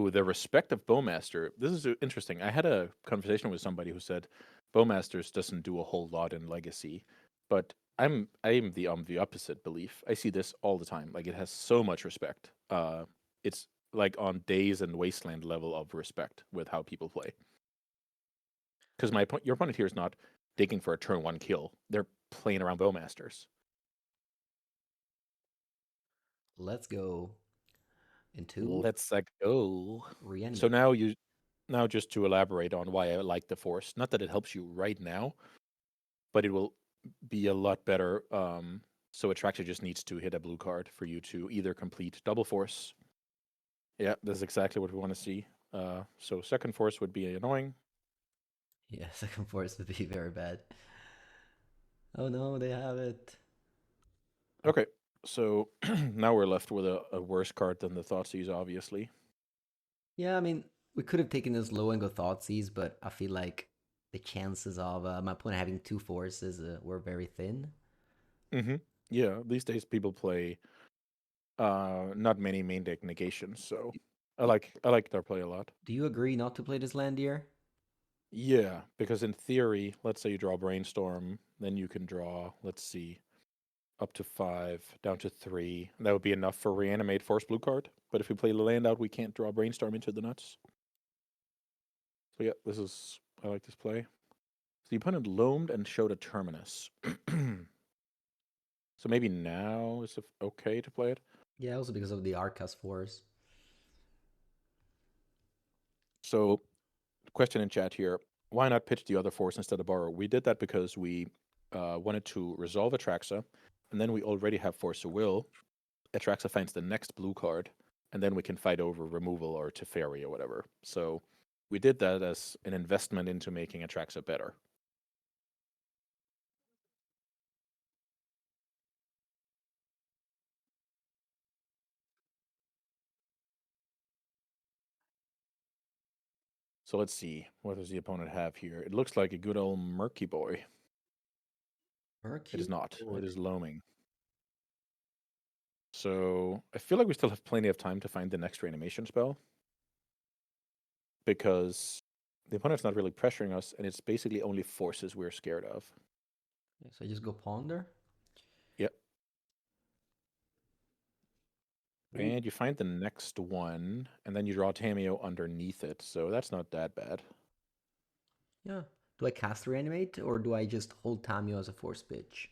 Ooh, the respective Bowmaster. This is interesting. I had a conversation with somebody who said Bowmasters doesn't do a whole lot in Legacy, but I'm the opposite belief. I see this all the time. Like it has so much respect. It's like on Days and Wasteland level of respect with how people play. Because your opponent here is not digging for a turn one kill. They're playing around Bowmasters. Let's go into Let's go. So Reanimator. now just to elaborate on why I like the Force. Not that it helps you right now, but it will be a lot better. So Attractor just needs to hit a blue card for you to either complete double Force. Yeah, that's exactly what we want to see. So second Force would be annoying. Yeah, second force would be very bad. Oh no, they have it. Okay, so now we're left with a worse card than the Thoughtseize, obviously. Yeah, I mean, we could have taken this low and go Thoughtseize, but I feel like the chances of my opponent having two forces were very thin. hmm Yeah, these days people play not many main deck negations, so Do, I like their play a lot. do you agree not to play this land here? Yeah, because in theory, let's say you draw Brainstorm, then you can draw, let's see, up to 5, down to 3. And that would be enough for Reanimate Force Blue card. But if we play the land out, we can't draw Brainstorm into the nuts. So yeah, I like this play. So the opponent loamed and showed a Terminus. So maybe now is okay to play it. Yeah, also because of the Arcas force. So question in chat here: why not pitch the other force instead of borrow? We did that because we wanted to resolve Atraxa, and then we already have Force of Will. Atraxa finds the next blue card, and then we can fight over removal or Teferi or whatever. So we did that as an investment into making Atraxa better. So let's see, what does the opponent have here? It looks like a good old Murky Boy. It is Murky not. boy. It is Loaming. So I feel like we still have plenty of time to find the next reanimation spell, because The opponent's not really pressuring us, and it's basically only forces we're scared of. Okay, so I just go ponder. Yep. Ooh, And you find the next one, and then you draw Tameo underneath it, so that's not that bad. yeah. Do I cast Reanimate or do I just hold Tamio as a force pitch?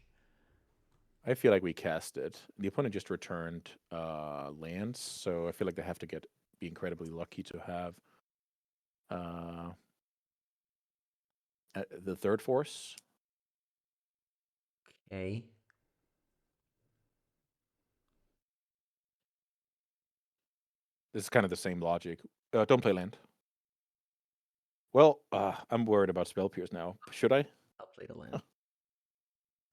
I feel like we cast it. The opponent just returned lands, so I feel like they have to be incredibly lucky to have uh, the third force. Okay. This is kind of the same logic. Don't play land. Well, I'm worried about Spell Pierce now. Should I? I'll play the land.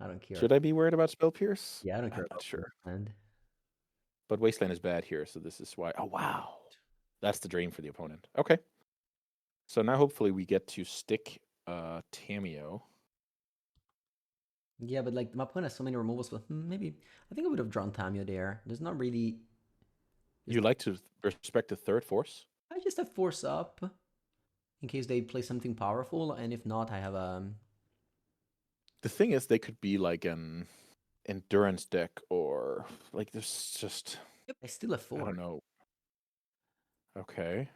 I don't care. Should I be worried about Spell Pierce? Yeah, I don't care I'm not about playing sure. land. But Wasteland is bad here, so this is why. Oh, wow. That's the dream for the opponent. Okay. So now hopefully we get to stick Tameo. Yeah, but like my opponent has so many removals, but maybe I think I would have drawn Tamio there. There's not really. You Just like to respect the third force? I just have force up in case they play something powerful, and if not, I have The thing is, they could be like an endurance deck, or like there's just, Yep, I still have I four. don't know. Okay.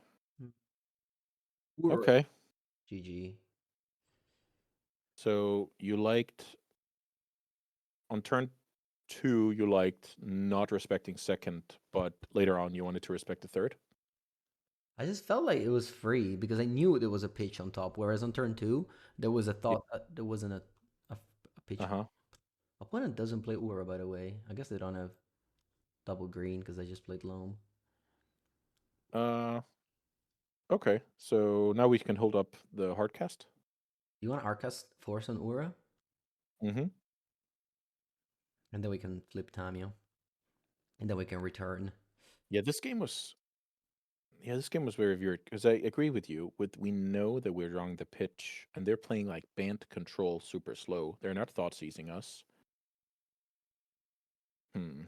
Uro. Okay. GG. So you liked on turn two, you liked not respecting second, but later on you wanted to respect the third. I just felt like it was free because I knew there was a pitch on top. Whereas on turn two, there was a Yeah. thought there wasn't a pitch. Uh huh. Opponent doesn't play Ura, by the way. I guess they don't have double green because I just played Loam. Uh. Okay. So now we can hold up the hardcast. You want to Arcast Force on Ura? Mm-hmm. And then we can flip Tamio. And then we can return. Yeah, this game was. Yeah, this game was very weird because I agree with you. We know that we're drawing the pitch, and they're playing like band control super slow. They're not thought seizing us. Hmm.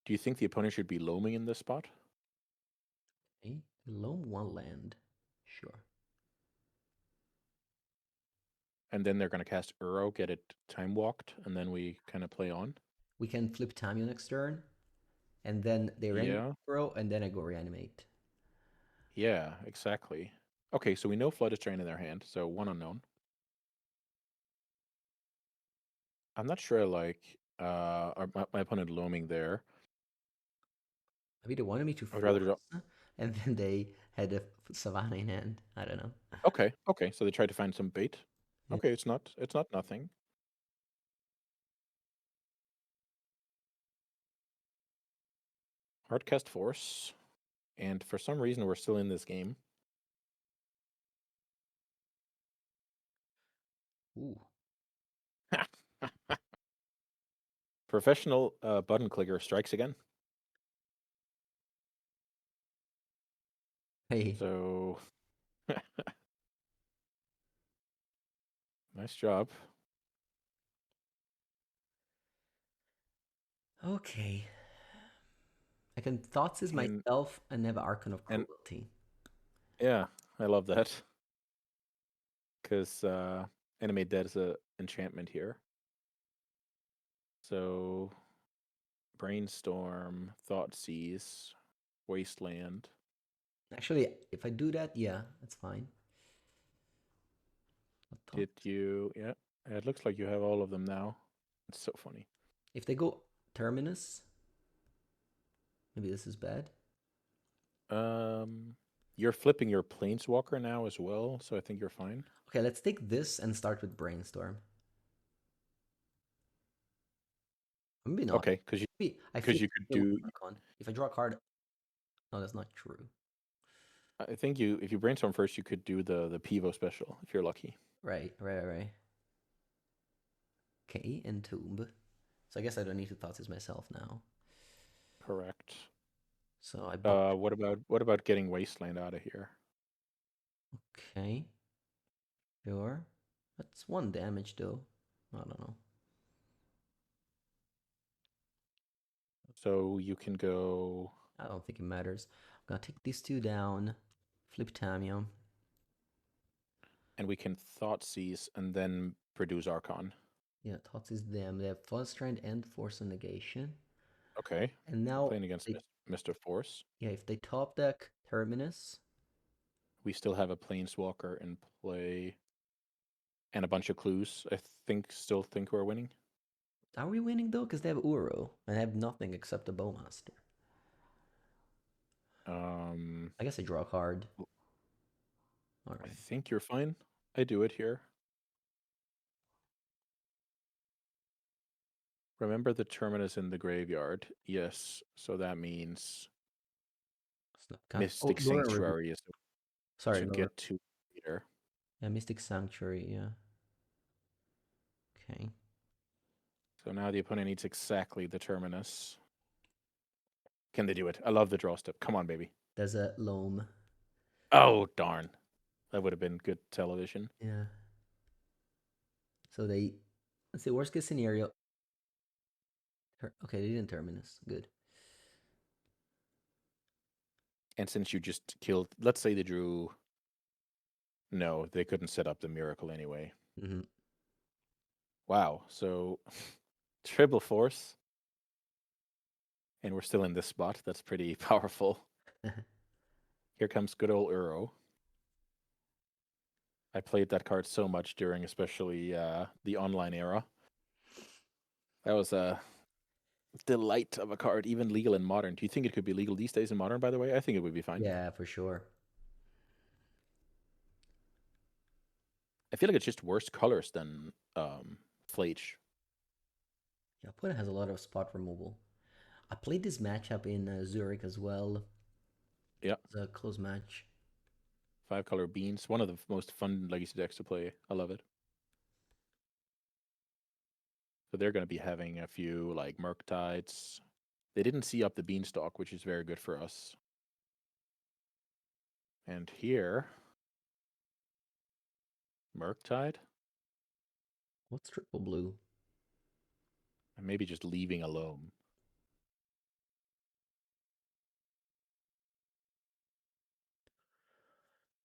Do you think the opponent should be loaming in this spot? Okay. Loam one land. Sure. And then they're going to cast Uro, get it time walked, and then we kind of play on. We can flip Tamio next turn. And then they reanimate Yeah, Uro, and then I go reanimate. yeah, exactly. Okay, so we know Flood is Drain in their hand, so one unknown. I'm not sure I like my opponent loaming there. Maybe they wanted me to I would rather force, draw. and then they had a Savannah in hand. I don't know. Okay, okay, so they tried to find some bait. Yeah. Okay, it's not nothing. Hardcast Force, and for some reason we're still in this game. Ooh. Professional button clicker strikes again. Hey. So nice job. Okay. I can Thoughtseize And myself and have Archon of and Cruelty. yeah, I love that because animate dead is a enchantment here. So brainstorm, thought seize, wasteland. Actually, if I do that, yeah, that's fine. Did you? Yeah, it looks like you have all of them now. It's so funny. If they go Terminus, maybe this is bad. Um, you're flipping your planeswalker now as well, so I think you're fine. Okay, let's take this and start with Brainstorm. Maybe not. Okay, because you Maybe I because flip you could it with do. Archon. If I draw a card, no, that's not true. I think you if you brainstorm first, you could do the Pivo special if you're lucky. Right. Okay, Entomb. So I guess I don't need to Thoughtseize myself now. Correct. So I bought. What about getting wasteland out of here? Okay, sure. That's one damage though. I don't know. So you can go. I don't think it matters. I'm gonna take these two down, Flip Tamiyo. And we can Thought Seize and then produce Archon. Yeah, Tots is them. They have False Strand and Force of Negation. Okay. And We're now, playing against Mr. Force. yeah, if they top deck Terminus, We still have a Planeswalker in play and a bunch of clues. Still think we're winning. are we winning though? Because they have Uro and have nothing except a Bowmaster. I guess I draw a card. All I right. think you're fine. I do it here. Remember the Terminus in the graveyard. Yes, so that means Oh, Mystic Lorna Rebuke. Sanctuary is Sorry, to Lorna. get to later. Yeah, Mystic Sanctuary. Yeah. Okay. So now the opponent needs exactly the Terminus. Can they do it? I love the draw step. Come on, baby. There's a Loam. Oh, darn. That would have been good television. Yeah. So they, let's see, worst case scenario. Okay, they didn't Terminus. Good. And since you just killed, let's say they drew. No, they couldn't set up the miracle anyway. Mm-hmm. Wow. So triple force. And we're still in this spot. That's pretty powerful. Here comes good old Uro. I played that card so much during especially the online era. That was a delight of a card, even legal in modern. Do you think it could be legal these days in modern, by the way? I think it would be fine. Yeah, for sure. I feel like it's just worse colors than Flage. Yeah, opponent has a lot of spot removal. I played this matchup in Zurich as well. Yeah. It was a close match. 5-color beans. One of the most fun legacy decks to play. I love it. So they're going to be having a few like Murktides. They didn't see up the beanstalk, which is very good for us. And here, Murktide. What's triple blue? And maybe just leaving alone.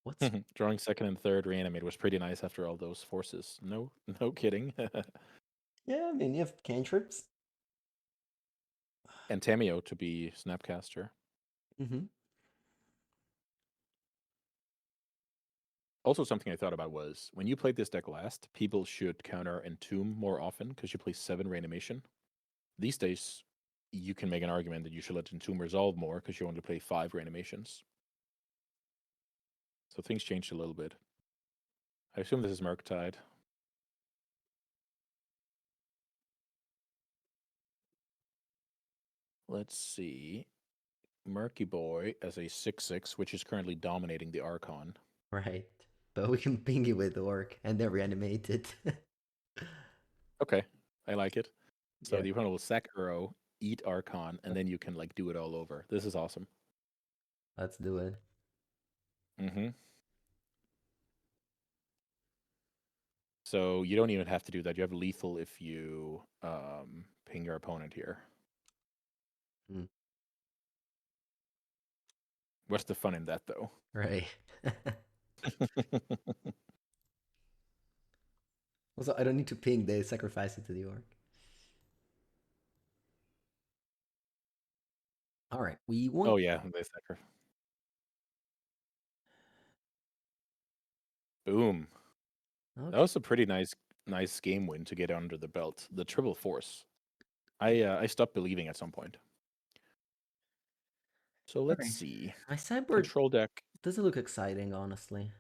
What's Drawing second and third Reanimator was pretty nice after all those forces. No, no kidding. Yeah, I mean you have cantrips. And Tamiyo to be Snapcaster. Mm-hmm. Also, something I thought about was when you played this deck last, people should counter Entomb more often because you play 7 Reanimation. These days, you can make an argument that you should let Entomb resolve more because you only play 5 Reanimations. So things changed a little bit. I assume this is Murktide. Let's see. Murky Boy as a 6/6, which is currently dominating the Archon. Right. But we can ping it with Orc and then reanimate it. Okay, I like it. So Yeah, the opponent will sack Uro, eat Archon, and then you can like do it all over. This is awesome. let's do it. Mm-hmm. So you don't even have to do that. You have lethal if you ping your opponent here. Mm, What's the fun in that, though? right. Also, I don't need to ping, they sacrifice it to the Orc. Alright, we won. Oh yeah, they sacrifice. Boom. That Okay. was a pretty nice game win to get under the belt. The triple force. I stopped believing at some point. So let's Alright. see. My sideboard Control deck. doesn't look exciting, honestly.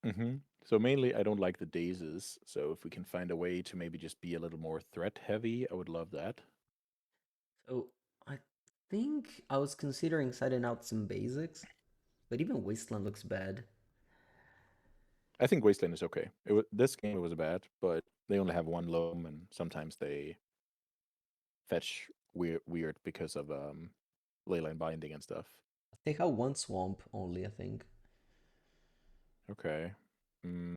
Mm-hmm. So mainly, I don't like the dazes. So if we can find a way to maybe just be a little more threat heavy, I would love that. So I think I was considering setting out some basics, but even Wasteland looks bad. I think Wasteland is okay. This game it was bad, but they only have one loam, and sometimes they fetch weird because of leyline binding and stuff. I take out one swamp only, I think. Okay. mm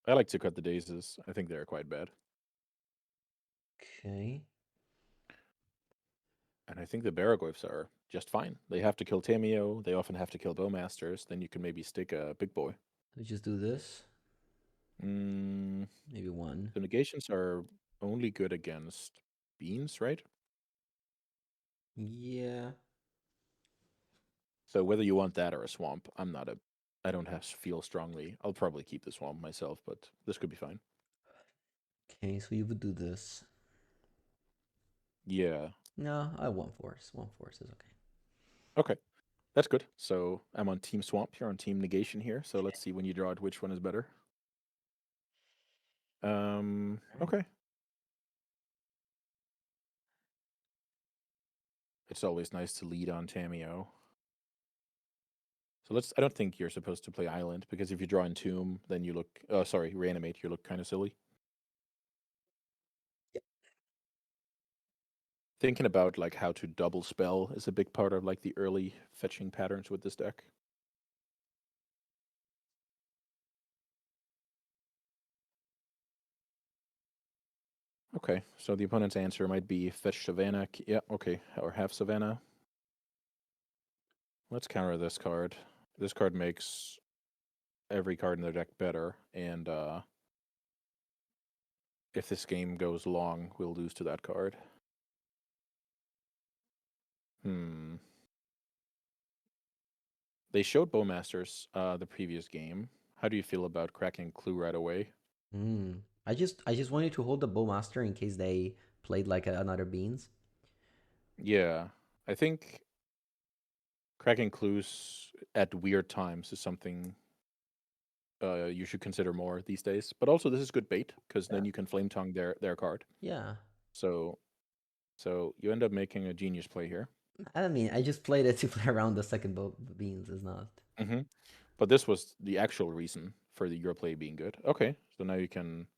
I like to cut the dazes. I think they're quite bad, Okay. and I think the Baraglyphs are just fine. They have to kill Tameo. They often have to kill Bowmasters. Then you can maybe stick a big boy. We just do this. Mm, Maybe one. the negations are only good against beans, right? Yeah. So whether you want that or a swamp, I don't have feel strongly. I'll probably keep the swamp myself, but this could be fine. Okay, so you would do this. Yeah. No, I have one force. One force is okay. Okay. That's good. So I'm on Team Swamp. You're on Team Negation here. So let's see when you draw it which one is better. Alright. Okay. It's always nice to lead on Tameo. So I don't think you're supposed to play Island because if you draw Entomb, then you look, oh, sorry, Reanimate, you look kind of silly. Yeah. Thinking about like how to double spell is a big part of like the early fetching patterns with this deck. Okay, so the opponent's answer might be fetch Savannah. Yeah, okay, or have Savannah. Let's counter this card. This card makes every card in their deck better, and if this game goes long, we'll lose to that card. Hmm. They showed Bowmasters the previous game. How do you feel about cracking Clue right away? Hmm. I just wanted to hold the Bowmaster in case they played like another beans. Yeah, I think cracking clues at weird times is something you should consider more these days. But also, this is good bait because Yeah. then you can flame tongue their card. Yeah. So so you end up making a genius play here. I mean, I just played it to play around the second beans. Is not. Hmm. But this was the actual reason for your play being good. Okay, so now you can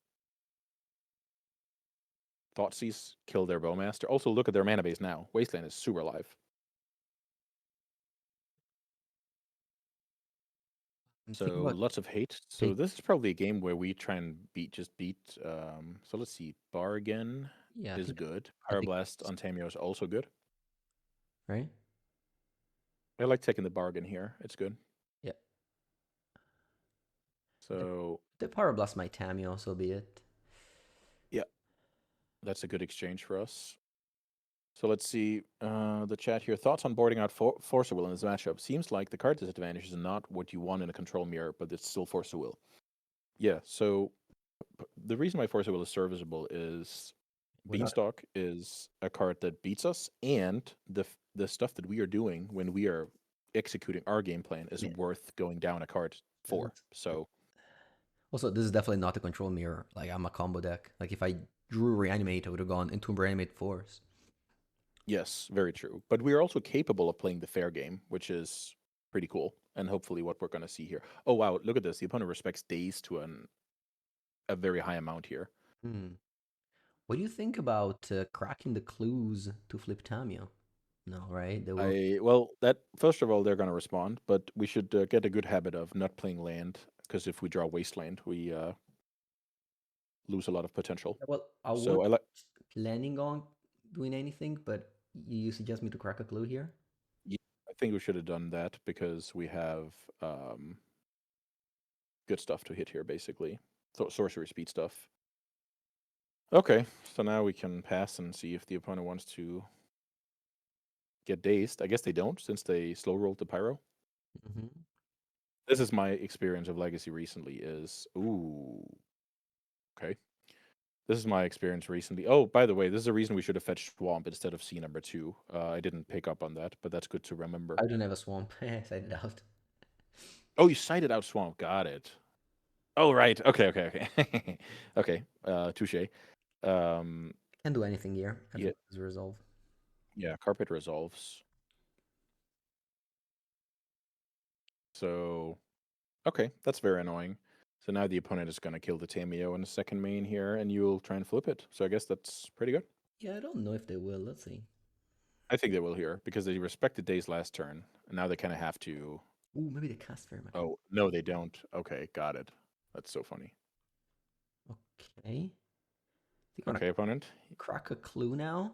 Thoughtseize, kill their Bowmaster. Also, look at their mana base now. Wasteland is super alive. I'm thinking So about lots of hate. So take. this is probably a game where we try and beat. So let's see. Bargain Yeah, is good. I think Pyroblast on Tameo is also good. right. I like taking the bargain here. It's good. Yeah. The, So the Power Blast my Tamio, so be it. yeah, that's a good exchange for us. So let's see the chat here. Thoughts on boarding out Force of Will in this matchup? Seems like the card disadvantage is not what you want in a control mirror, but it's still Force of Will. Yeah. So the reason why Force of Will is serviceable is Without Beanstalk is a card that beats us, and the stuff that we are doing when we are executing our game plan is yeah, worth going down a card for. that's- So also, this is definitely not a control mirror. Like I'm a combo deck. Like if I drew Reanimate, I would have gone into Reanimate Force. yes, very true. But we are also capable of playing the fair game, which is pretty cool, and hopefully what we're going to see here. Oh wow, look at this! The opponent respects days to a very high amount here. Hmm. What do you think about cracking the clues to flip Tamio? No, right? They will. That first of all they're going to respond, but we should get a good habit of not playing land because if we draw wasteland, we lose a lot of potential. Well, I So wasn't I like. planning on doing anything, but you suggest me to crack a clue here? Yeah, I think we should have done that because we have good stuff to hit here, basically. Sorcery speed stuff. Okay, so now we can pass and see if the opponent wants to get dazed. I guess they don't, since they slow rolled the pyro. Hmm. This is my experience of Legacy recently. Is ooh, okay. This is my experience recently. Oh, by the way, this is a reason we should have fetched Swamp instead of C number 2. I didn't pick up on that, but that's good to remember. I don't have a swamp. I said it out. Oh, you cited out Swamp. Got it. Oh, right. Okay, okay, okay. Okay, touche. Um, Can't do anything here as yeah, long as resolve. yeah, carpet resolves. So, okay, that's very annoying. So now the opponent is going to kill the Tameo in the second main here, and you'll try and flip it. So I guess that's pretty good. Yeah, I don't know if they will. Let's see. I think they will here because they respected Day's last turn, and now they kind of have to. Ooh, maybe they cast Fairy Magic. Oh, no, they don't. Okay, got it. That's so funny. Okay. They're gonna Okay, opponent. crack a clue now.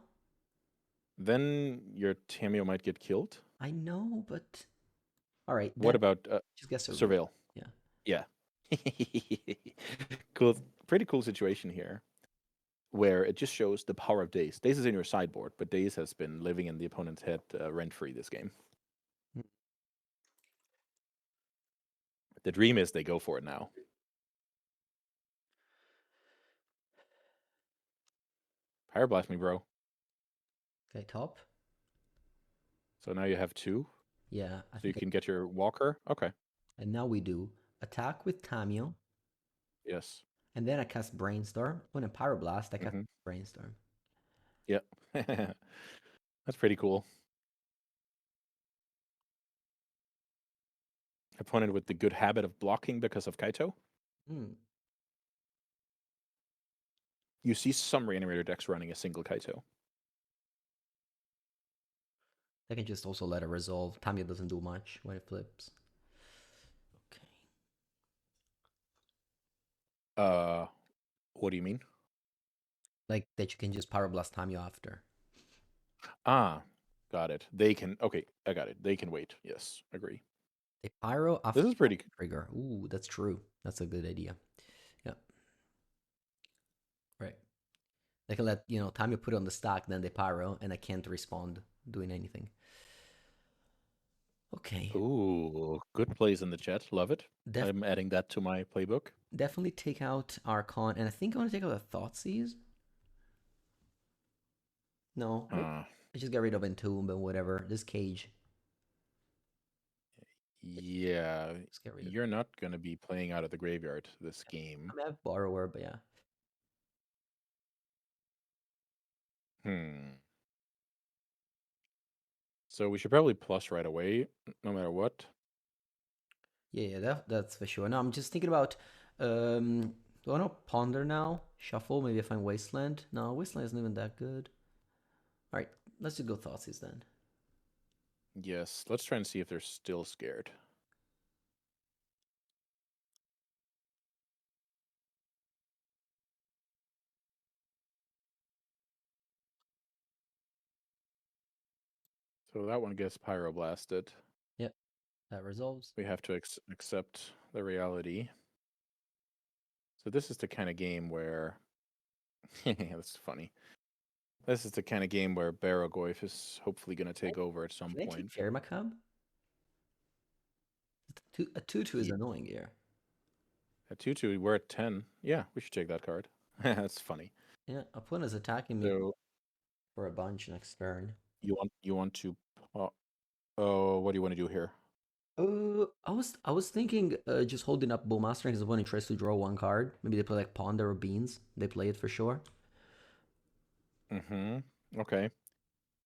Then your Tamio might get killed. I know, but all right, What then about just get surveil. Surveil? Yeah. Yeah. Cool. Pretty cool situation here where it just shows the power of Daze. Daze is in your sideboard, but Daze has been living in the opponent's head rent-free this game. Hmm. The dream is they go for it now. Pyroblast me, bro. Okay, top. So now you have two. Yeah, I So you think. can get your Walker. Okay. And now we do attack with Tamio, Yes. and then I cast Brainstorm. When a Pyroblast, I cast Mm-hmm. Brainstorm. Yep. That's pretty cool. Opponent with the good habit of blocking because of Kaito. Hmm. You see some Reanimator decks running a single Kaito. I can just also let it resolve. Tamio doesn't do much when it flips. Okay. Uh, what do you mean? Like that you can just Pyroblast Tamio after. Ah, got it. They can. Okay, I got it. They can wait. Yes, agree. They Pyro This after is pretty. trigger. Ooh, that's true. That's a good idea. Yeah, right. They can let, Tamio put it on the stack, then they Pyro, and I can't respond doing anything. Okay. Ooh, good plays in the chat. Love it. Def I'm adding that to my playbook. Definitely take out Archon, and I think I want to take out a Thoughtseize. No, Uh, I just get rid of Entomb and whatever. This cage. yeah, Just get rid of you're it. not gonna be playing out of the graveyard this I game. mean, I have Borrower, but yeah. Hmm. So we should probably plus right away, no matter what. Yeah, that's for sure. No, I'm just thinking about, do I want to Ponder now? Shuffle, maybe I find Wasteland. No, Wasteland isn't even that good. All right, let's just go Thoughtseize then. Yes, let's try and see if they're still scared. So that one gets pyroblasted. Yep, that resolves. We have to accept the reality. So this is the kind of game where that's funny. This is the kind of game where Baragoyf is hopefully going to Can take over at some can I take point. Terramacab? A 2/2 is Yeah, annoying here. at 2-2, we're at 10. Yeah, we should take that card. That's funny. Yeah, opponent is attacking me So for a bunch next turn. you want to oh, what do you want to do here? I was thinking just holding up Bowmaster because opponent tries to draw one card. Maybe they play like Ponder or Beans. They play it for sure. Mm-hmm. Okay.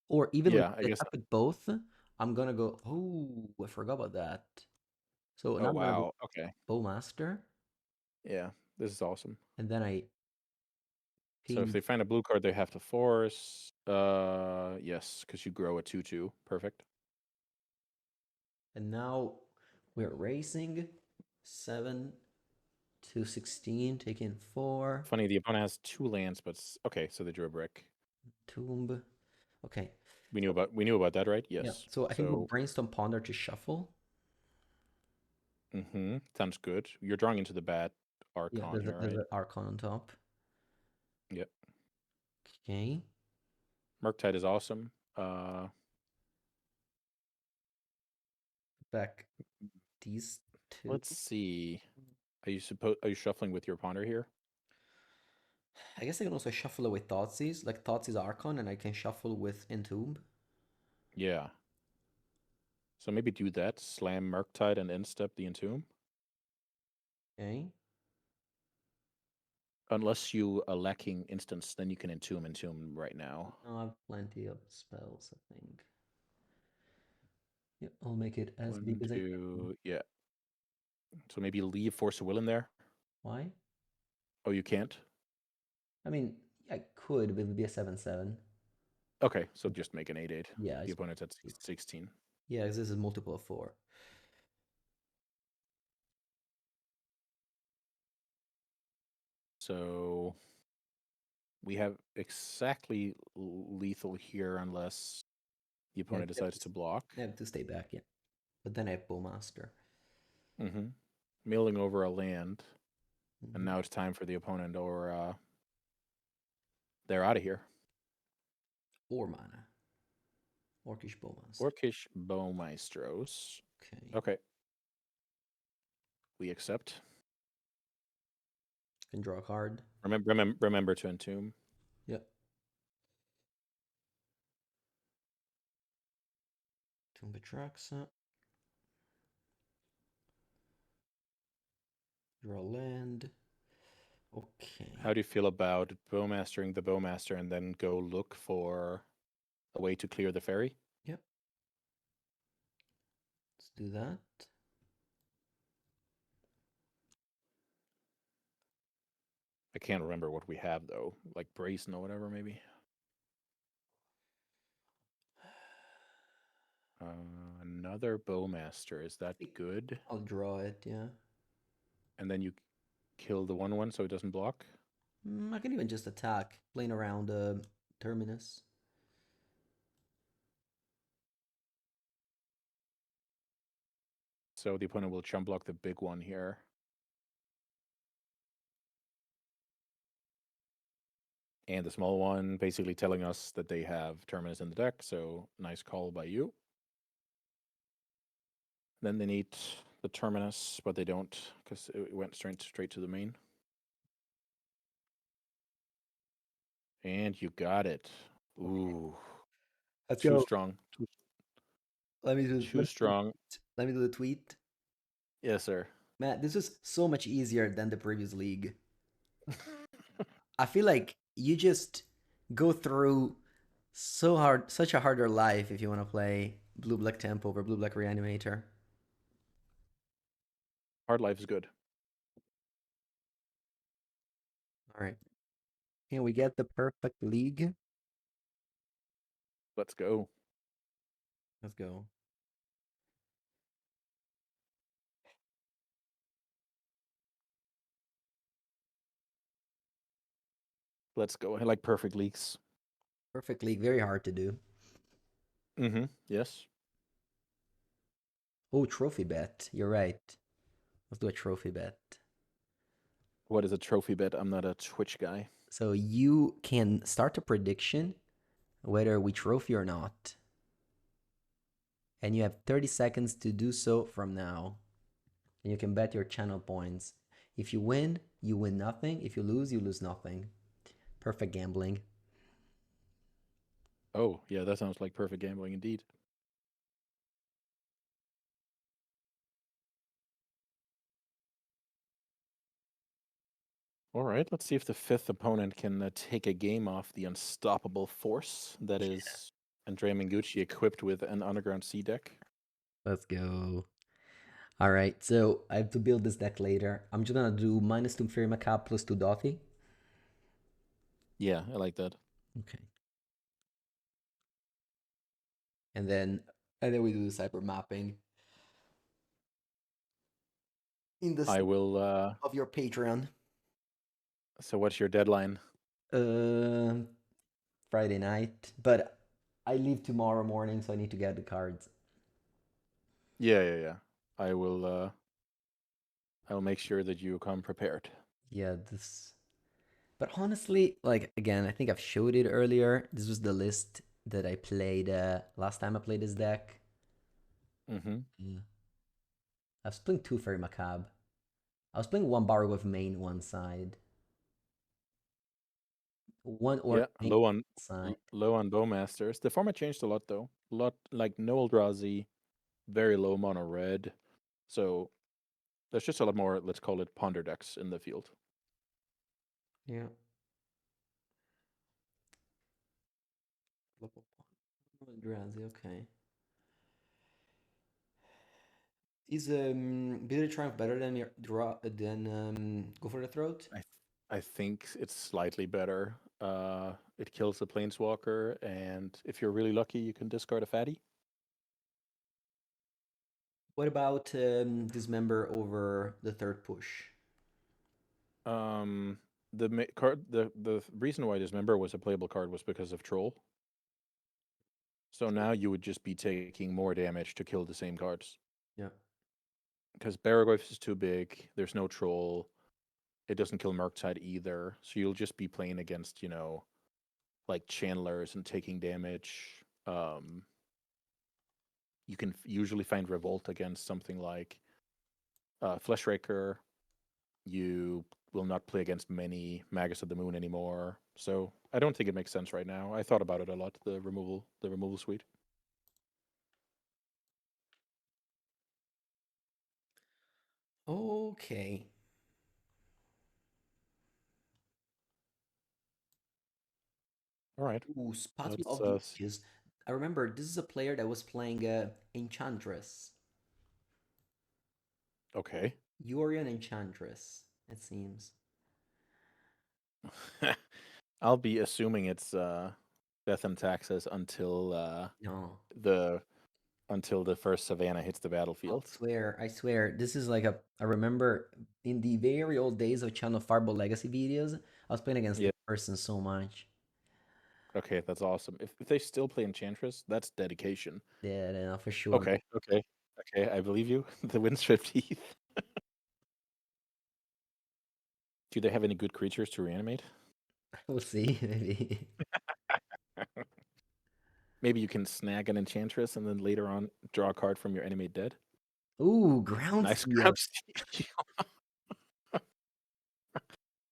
Or even with Yeah, I the guess. attack with both, I'm gonna go. Oh, I forgot about that. So Oh now I'm gonna go wow. Okay. Bowmaster, Yeah, this is awesome. and then I So if ping, they find a blue card, they have to force. Yes, because you grow a 2/2. Perfect. and now we're racing 7 to 16, taking 4. Funny, the opponent has two lands, but okay, so they drew a brick. Tomb. Okay, We knew about that, right? yeah. Yes. So I can go So Brainstorm Ponder to shuffle. sounds good. You're drawing into the bad Yeah, Archon there's here, there's right? an Archon on top. Yep. Okay, Murktide is awesome. Uh, back these two. let's see. Are you shuffling with your ponder here? I guess I can also shuffle it with Thoughtseize, like Thoughtseize Archon, and I can shuffle with Entomb. Yeah. So maybe do that. Slam Murktide and instep the Entomb. Okay. Unless you are lacking instance, then you can Entomb right now. No, I have plenty of spells, I think. Yeah, I'll make it as big One, as I can. two, yeah. So maybe leave Force of Will in there. Why? Oh, you can't? I mean, I could, but it would be a 7/7. Okay, so just make an 8/8. Yeah, The it's opponent's at 16. yeah, 'cause this is multiple of 4. So We have exactly lethal here unless the Yeah, opponent decides to block. I have to stay back, yeah. But then I have Bowmaster. Mm-hmm. Milling over a land, and Mhm. now it's time for the opponent, or they're out of here. 4 mana. Orcish Bowmaster. Orcish Bowmaestros. Okay. Okay. We accept. Can draw a card. Remember to entomb. Yep. Tomb Betraxa. Draw land. Okay. How do you feel about Bowmastering the Bowmaster and then go look for a way to clear the ferry? Yep. Let's do that. I can't remember what we have though, like Brazen or whatever, maybe. Another Bowmaster. Is that good? I'll draw it, yeah. And then you kill the 1/1 so it doesn't block. I can even just attack, playing around Terminus. So the opponent will chump block the big one here. And the small one basically telling us that they have Terminus in the deck, so nice call by you. Then they need the Terminus, but they don't because it went straight to the main. And you got it. Ooh. Let's Too go. strong. Let me do. Too strong. Let me do the tweet. Yes, sir. Matt, this is so much easier than the previous league. I feel like you just go through such a harder life if you want to play Blue Black Tempo over Blue Black Reanimator. Hard life is good. All right. Can we get the perfect league? Let's go. Let's go. Let's go. I like perfect leaks. Perfect league, very hard to do. Mm-hmm. Yes. Oh, trophy bet. You're right. Let's do a trophy bet. What is a trophy bet? I'm not a Twitch guy. So you can start a prediction whether we trophy or not. And you have 30 seconds to do so from now. And you can bet your channel points. If you win nothing. If you lose nothing. Perfect gambling. Oh, yeah, that sounds like perfect gambling indeed. All right, let's see if the fifth opponent can take a game off the unstoppable force that is Andrea Mengucci equipped with an Underground Sea deck. Let's go. All right, so I have to build this deck later. I'm just gonna do -2 Fairy Macabre plus 2 Dothy. Yeah, I like that. Okay. And then we do the cyber mapping in the I style will. of your Patreon. So, what's your deadline? Uh, Friday night, but I leave tomorrow morning, so I need to get the cards. Yeah. I will. I will make sure that you come prepared. Yeah, this. But honestly, like again, I think I've showed it earlier. This was the list that I played last time I played this deck. Mm-hmm. Yeah. I was playing 2 Fairy Macabre. I was playing 1 Bar with main one side. One or Yeah, main side. low on Bowmasters. The format changed a lot though. A lot like no Eldrazi, very low mono red. So there's just a lot more, let's call it ponder decks in the field. Yeah. Drazi, okay. Is Bitter Triumph better than your draw than Go for the Throat? I th- I think it's slightly better. It kills the planeswalker, and if you're really lucky, you can discard a fatty. What about Dismember over the third push? Um, the reason why Dismember was a playable card was because of Troll. So now you would just be taking more damage to kill the same cards. Yeah. Because Baraglyphs is too big, there's no Troll, it doesn't kill Murktide either, so you'll just be playing against, like Channelers and taking damage. You can usually find Revolt against something like Fleshraker. You will not play against many Magus of the Moon anymore. So I don't think it makes sense right now. I thought about it a lot, the removal suite. Okay. All right. Ooh, Spotlight Let's of the Ages. I remember this is a player that was playing Enchantress. okay. Yorion Enchantress, it seems. I'll be assuming it's Death and Taxes No. the until the first Savannah hits the battlefield. I swear, this is like I remember in the very old days of Channel Fireball Legacy videos, I was playing against Yeah. this person so much. Okay, that's awesome. If they still play Enchantress, that's dedication. Yeah, no, for sure. Okay, okay, okay. I believe you. The wind's 50th. Do they have any good creatures to reanimate? We'll see, maybe. Maybe you can snag an Enchantress and then later on draw a card from your enemy dead. Ooh, Ground Nice Seal. ground steal.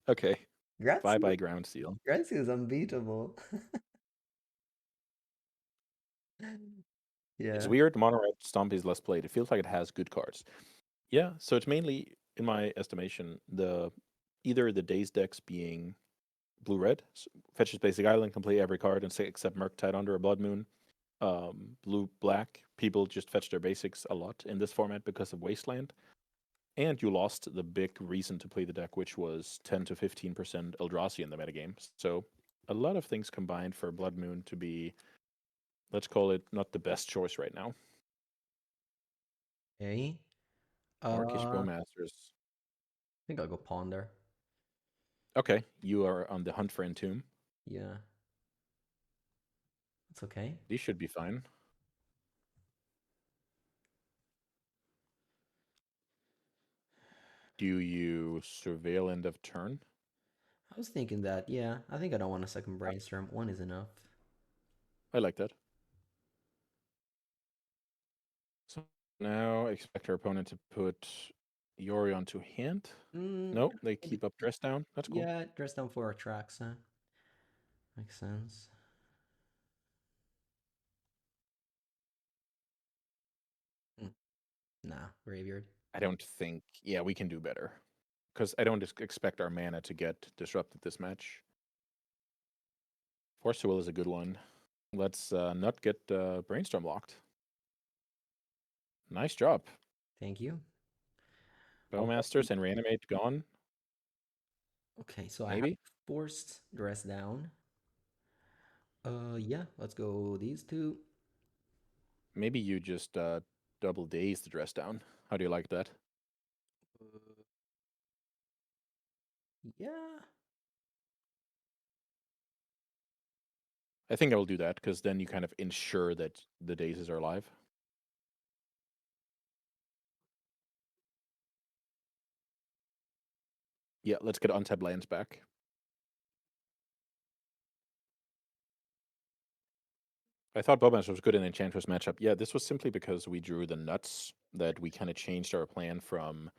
Okay, Ground bye Seal, bye ground steal. Ground Seal is unbeatable. It's Yeah. weird. Mono Red Stomp is less played. It feels like it has good cards. Yeah, so it's mainly, in my estimation, the either the Daze decks being blue red, fetches basic island, can play every card and say except Murktide under a Blood Moon. Blue black, people just fetch their basics a lot in this format because of Wasteland. And you lost the big reason to play the deck, which was 10 to 15% Eldrazi in the metagame. So a lot of things combined for Blood Moon to be, let's call it, not the best choice right now. Okay. Orcish I Bowmasters. think I'll go Ponder. Okay, you are on the hunt for Entomb. Yeah, that's okay. These should be fine. Do you surveil end of turn? I was thinking that, yeah, I think I don't want a second brainstorm. One is enough. I like that. So now expect our opponent to put Yori onto hand. Mm, No, they maybe, keep up dress down. That's cool. yeah, dress down for our tracks, huh? Makes sense. Hmm. Nah, graveyard. I don't think. Yeah, we can do better because I don't expect our mana to get disrupted this match. Force Will is a good one. Let's not get Brainstorm locked. Nice job. Thank you. I'll Bowmasters and Reanimate gone, Okay, so I have maybe? forced dress down. Yeah, let's go these two. Maybe you just double daze the dress down. How do you like that? Uh, yeah, I think I will do that because then you kind of ensure that the dazes are alive. Yeah, let's get untapped lands back. I thought Bowmaster was good in Enchantress matchup. Yeah, this was simply because we drew the nuts that we kind of changed our plan from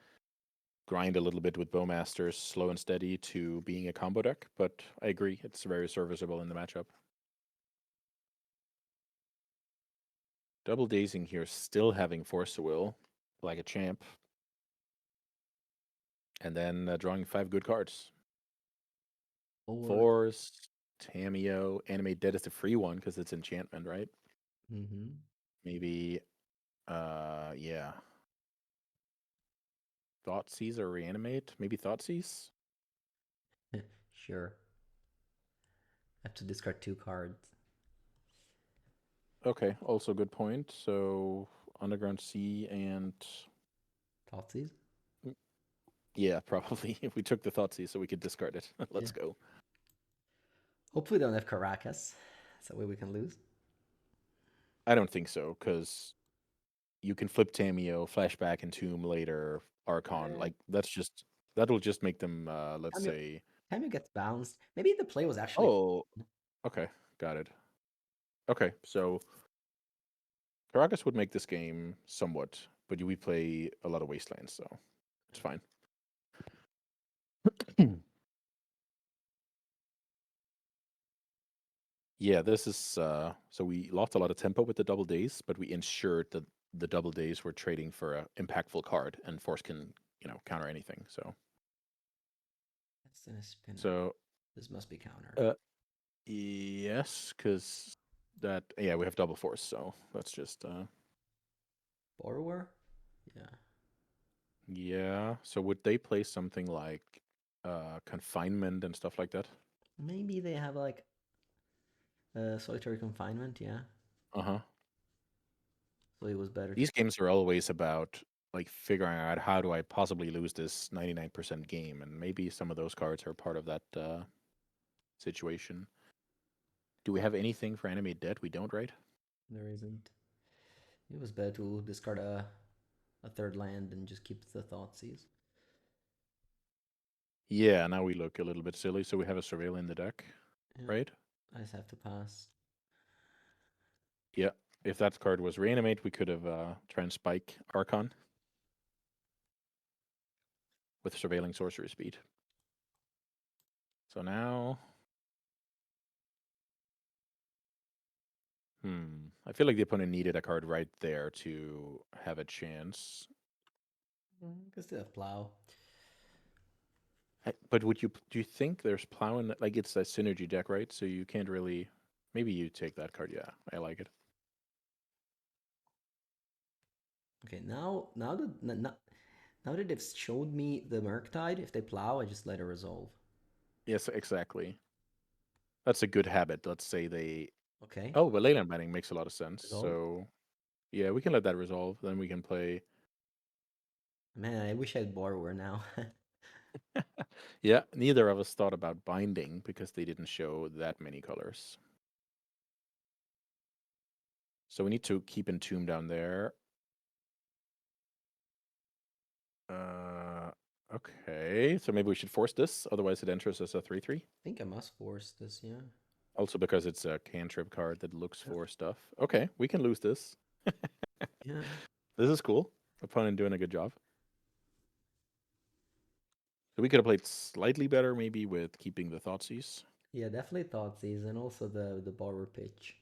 grind a little bit with Bowmasters, slow and steady, to being a combo deck. But I agree, it's very serviceable in the matchup. Double dazing here, still having Force of Will, like a champ. And then drawing 5 good cards. or Force, Tameo, Animate Dead is the free one because it's enchantment, right? mm-hmm. Maybe, yeah. Thoughtseize or Reanimate? Maybe Thoughtseize? Sure. I have to discard two cards. Okay, also good point. So Underground Sea and Thoughtseize? Yeah, probably. We took the Thoughtseize so we could discard it. Yeah. Let's go. Hopefully, they don't have Caracas. That's the way we can lose. I don't think so, because you can flip Tameo, flashback, Entomb later, Archon. Uh, Like that'll just make them let's Cameo, say. Cameo gets bounced. Maybe the play was actually. Oh, okay, got it. Okay, so Caracas would make this game somewhat, but we play a lot of Wastelands, so it's fine. Yeah, this is so we lost a lot of tempo with the double days, but we ensured that the double days were trading for a impactful card, and Force can, counter anything. That's in a spinner. So This must be countered. uh yes, because yeah, we have double Force, so that's just Borrower? Yeah. yeah. So would they play something like confinement and stuff like that? Maybe they have like solitary confinement, yeah. Uh-huh. So it was better to. These games are always about like figuring out how do I possibly lose this 99% game, and maybe some of those cards are part of that situation. Do we have anything for Animate Dead? We don't, right? There isn't. It was better to discard a third land and just keep the Thoughtseize. Yeah, now we look a little bit silly. So we have a Surveil in the deck, Yeah, right? I just have to pass. Yeah. If that card was Reanimate, we could have tried and spike Archon with Surveilling Sorcery Speed. So now, I feel like the opponent needed a card right there to have a chance. Can still have Plow. But do you think there's Plow in like it's a synergy deck, right? So you can't really. Maybe you take that card. Yeah, I like it. Okay, now that they've showed me the Murktide, if they Plow, I just let it resolve. Yes, exactly. That's a good habit. Let's say they. Okay, Oh, but Leyland Binding makes a lot of sense. resolve. So yeah, we can let that resolve. Then we can play. Man, I wish I had Borrower now. Yeah, neither of us thought about binding because they didn't show that many colors. So we need to keep Entomb down there. Uh, okay. So maybe we should force this. Otherwise, it enters as a 3/3. I think I must force this, yeah. Also because it's a cantrip card that looks Yeah. for stuff. Okay, we can lose this. Yeah, This is cool. Opponent doing a good job. So we could have played slightly better, maybe with keeping the Thoughtseize. yeah, definitely Thoughtseize and also the Borrower pitch.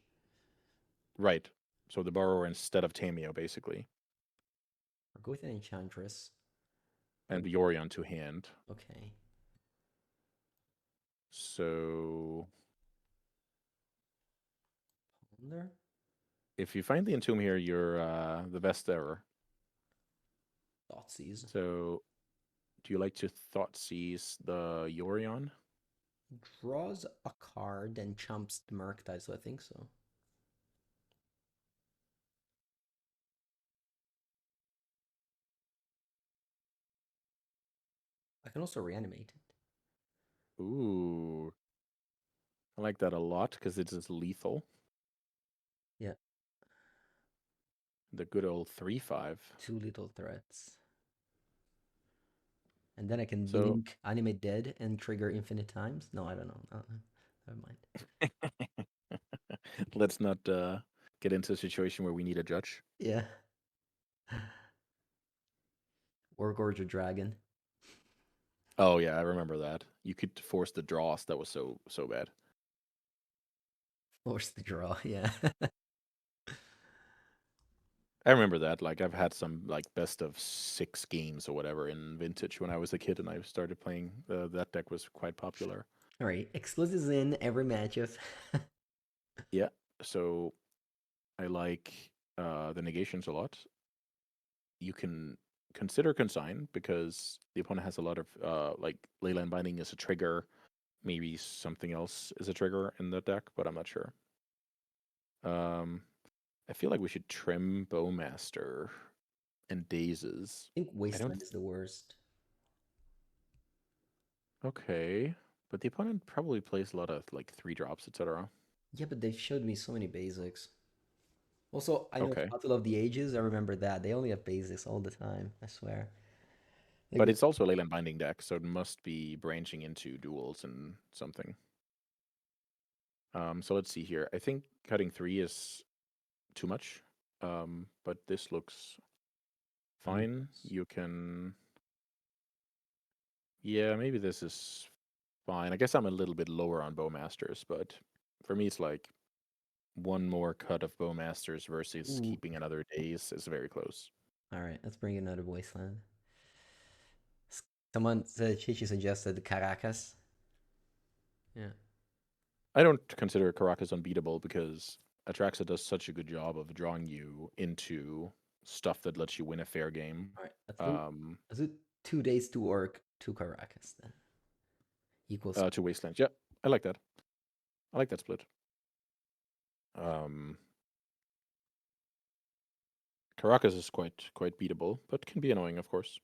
Right. So the borrower instead of Tameo, basically, Or go with an Enchantress. and Or Yorion to hand. okay. So Ponder? if you find the Entomb here, you're the best ever. Thoughtseize. So do you like to Thoughtseize the Yorion? Draws a card and chumps the Murktide, so I think so. I can also reanimate it. Ooh, I like that a lot because it is lethal. Yeah, The good old 3/5. two little threats. And then I can So blink Animate Dead and trigger infinite times. No, I don't know. Never mind. let's not get into a situation where we need a judge. Yeah. Or Gorge a Dragon. Oh yeah, I remember that. You could force the draws. That was so bad. Force the draw, yeah. I remember that. Like I've had some like best of 6 games or whatever in Vintage when I was a kid, and I started playing. That deck was quite popular. All right, exclusives in every matchup. Yeah. So I like the negations a lot. You can consider consign because the opponent has a lot of like Leyland Binding is a trigger. Maybe something else is a trigger in the deck, but I'm not sure. I feel like we should trim Bowmaster and Dazes. I think I don't. Wasteland is the worst. Okay. But the opponent probably plays a lot of like 3 drops, etc. Yeah, but they showed me so many basics. Also, I know Okay. Battle of the Ages. I remember that. They only have basics all the time, I swear. Like But the it's also a Leyland Binding deck, so it must be branching into duels and something. So let's see here. I think cutting 3 is too much. But this looks fine. Yes. You can. Yeah, maybe this is fine. I guess I'm a little bit lower on Bowmasters, but for me, it's like one more cut of Bowmasters versus Ooh. keeping another days is very close. All right, let's bring another wasteland. Someone said Chichi suggested Caracas. Yeah. I don't consider Caracas unbeatable because Atraxa does such a good job of drawing you into stuff that lets you win a fair game. All right, Um, let's do 2 days to work to Caracas then. Equals. to Wastelands. Yeah, I like that. I like that split. Um, Caracas is quite beatable, but can be annoying, of course.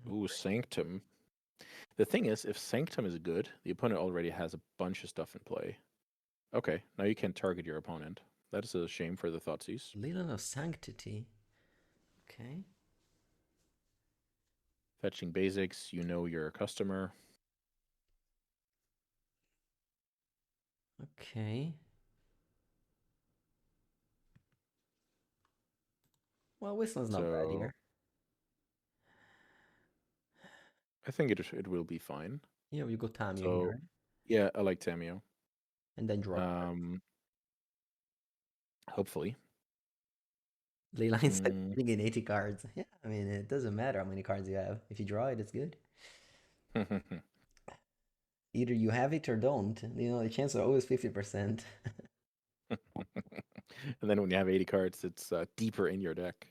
Ooh, Sanctum. The thing is, if Sanctum is good, the opponent already has a bunch of stuff in play. Okay, now you can target your opponent. That is a shame for the Thoughtseize. Leland of Sanctity. Okay. Fetching basics, you know your customer. Okay. Well, Whistle's not bad So here. I think it will be fine. You know, you go Tamio here, So right? yeah, I like Tamio. And then draw cards. Um, hopefully. Leyline said Mm. bring in 80 cards. Yeah, I mean, it doesn't matter how many cards you have. If you draw it, it's good. Either you have it or don't. You know, the chances are always 50%. And then when you have 80 cards, it's deeper in your deck.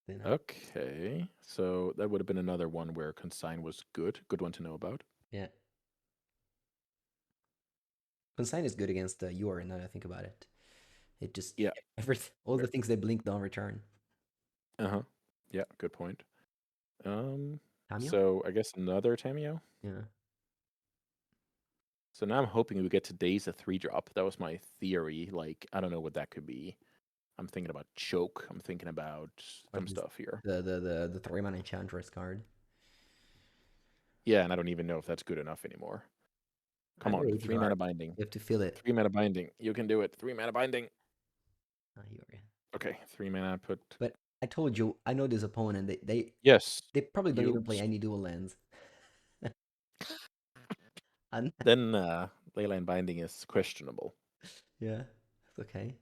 You know? Okay, so that would have been another one where Consign was good. Good one to know about. Yeah. Consign is good against Yor, now that I think about it. It just, Yeah. all the things they blink don't return. Uh-huh. Yeah, good point. Tamio? So I guess another Tamio. Yeah. So now I'm hoping we get to Days a 3 drop. That was my theory. Like, I don't know what that could be. I'm thinking about Choke. I'm thinking about Or some this, stuff here. the 3-mana Enchantress card. Yeah, and I don't even know if that's good enough anymore. I Come got on, 80 3 mana cards. binding. You have to fill it. 3 mana binding. You can do it. 3 mana binding. Ah, Yor. Okay, 3 mana. Put But I told you, I know this opponent. yes. They probably don't even You play any dual lands. And then Leyline binding is questionable. yeah, it's okay.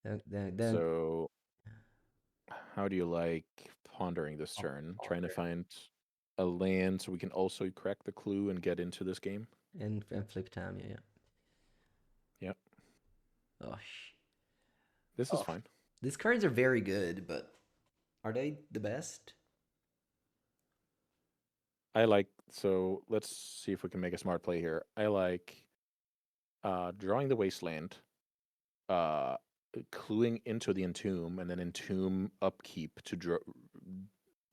Then So how do you like pondering this oh, turn? Trying to ponder find a land so we can also crack the clue and get into this game. and flip time. Yeah, yeah. Yep, Oh, this is oh, fine. these cards are very good, but are they the best? I like, so let's see if we can make a smart play here. I like drawing the wasteland, uh, cluing into the entomb, and then entomb upkeep to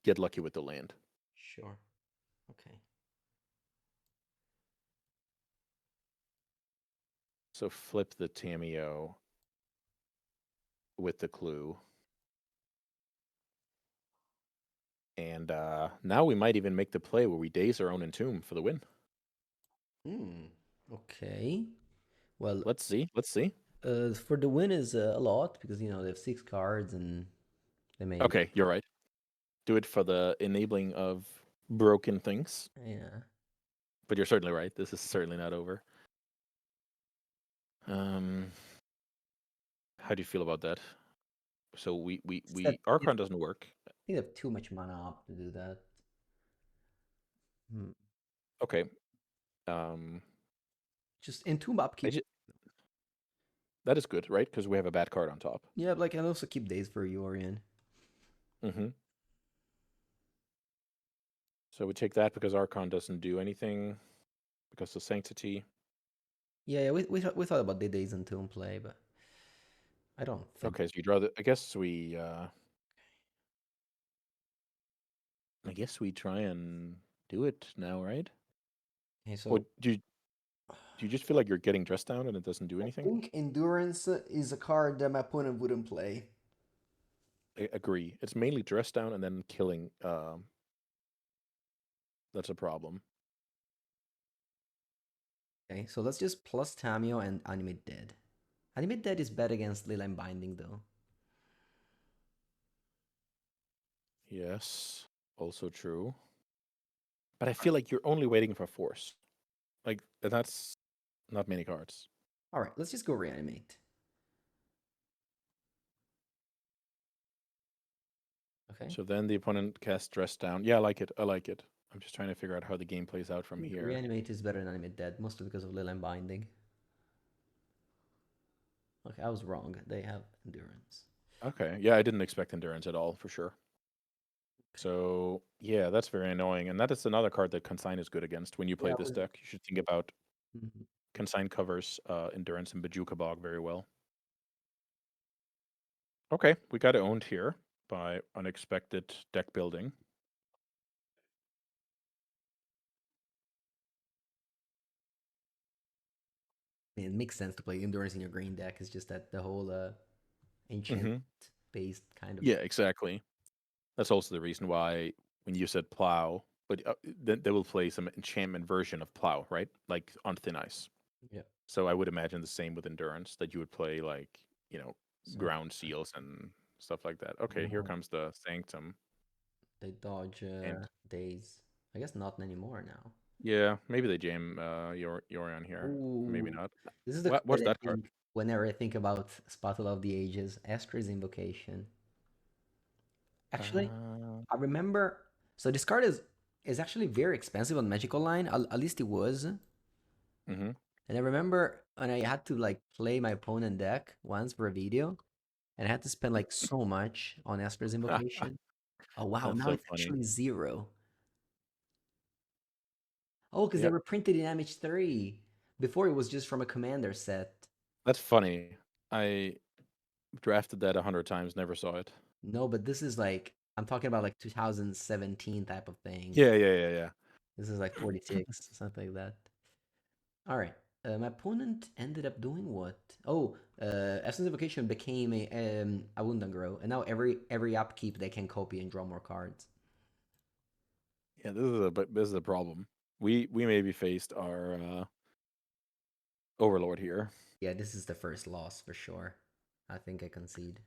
get lucky with the land. Sure. Okay. So flip the Tameo with the clue. And now we might even make the play where we daze our own entomb for the win. Hmm. Okay. Well, Let's see. Let's see. for the win is a lot because you know they have 6 cards and they may. Okay, you're right. Do it for the enabling of broken things. Yeah. But you're certainly right. This is certainly not over. Um, how do you feel about that? So It's that Archon doesn't work. they have too much mana up to do that. Hmm. Okay. Um, Just Entomb I upkeep. just, that is good, right? Because we have a bad card on top. Yeah, like I can also keep days for Yorian. Mm-hmm. So we take that because Archon doesn't do anything because of Sanctity. Yeah, yeah, we thought about the days until play, but I don't think. Okay, so you draw the. I guess we I guess we try and do it now, right? Okay, Or so do you just feel like you're getting dressed down and it doesn't do I anything? think Endurance is a card that my opponent wouldn't play. I agree. It's mainly dress down and then killing. That's a problem. Okay, so let's just plus Tamio and Animate Dead. Animate Dead is bad against Leyline Binding though. Yes, also true. But I feel like you're only waiting for force. Like that's not many cards. All right, let's just go Reanimate. Okay. So then the opponent casts dress down. Yeah, I like it. I like it. I'm just trying to figure out how the game plays out I from think here. Reanimate is better than Animate Dead, mostly because of Leyline Binding. Okay, I was wrong. They have Endurance. Okay. Yeah, I didn't expect endurance at all for sure. So yeah, that's very annoying. And that is another card that Consign is good against. When you play Yeah, this deck, you should think about mhm. Consign covers endurance and Bajuka Bog very well. Okay, we got owned here by unexpected deck building. I mean, it makes sense to play Endurance in your green deck. It's just that the whole ancient Hmm. based kind of. Yeah, exactly. That's also the reason why when you said plow, but then they will play some enchantment version of plow, right? Like on thin ice. Yeah. So I would imagine the same with endurance that you would play like, So ground seals and stuff like that. Okay, here no, comes the sanctum. they dodge And days. I guess not anymore now. yeah, maybe they jam Yorion here. Maybe Ooh, not. this is the What card what's I that card? think whenever I think about Spatula of the Ages, Astra's Invocation. Actually, Uh, I remember. So this card is actually very expensive on Magical Line. At least it was. And mhm. I remember when I had to like play my opponent deck once for a video, and I had to spend like so much on Astra's Invocation. Oh wow, That's now so it's funny. actually zero. Oh, because they Yep. reprinted in MH3. Before it was just from a commander set. That's funny. I drafted that 100 times, never saw it. No, but this is like I'm talking about like 2017 type of thing. Yeah, yeah, yeah, This is like yeah. 46, something like that. All right. My opponent ended up doing what? Oh, Essence Evocation became a Wundangro, and now every upkeep they can copy and draw more cards. Yeah, this is a problem. We maybe faced our overlord here. Yeah, this is the first loss for sure. I think I concede.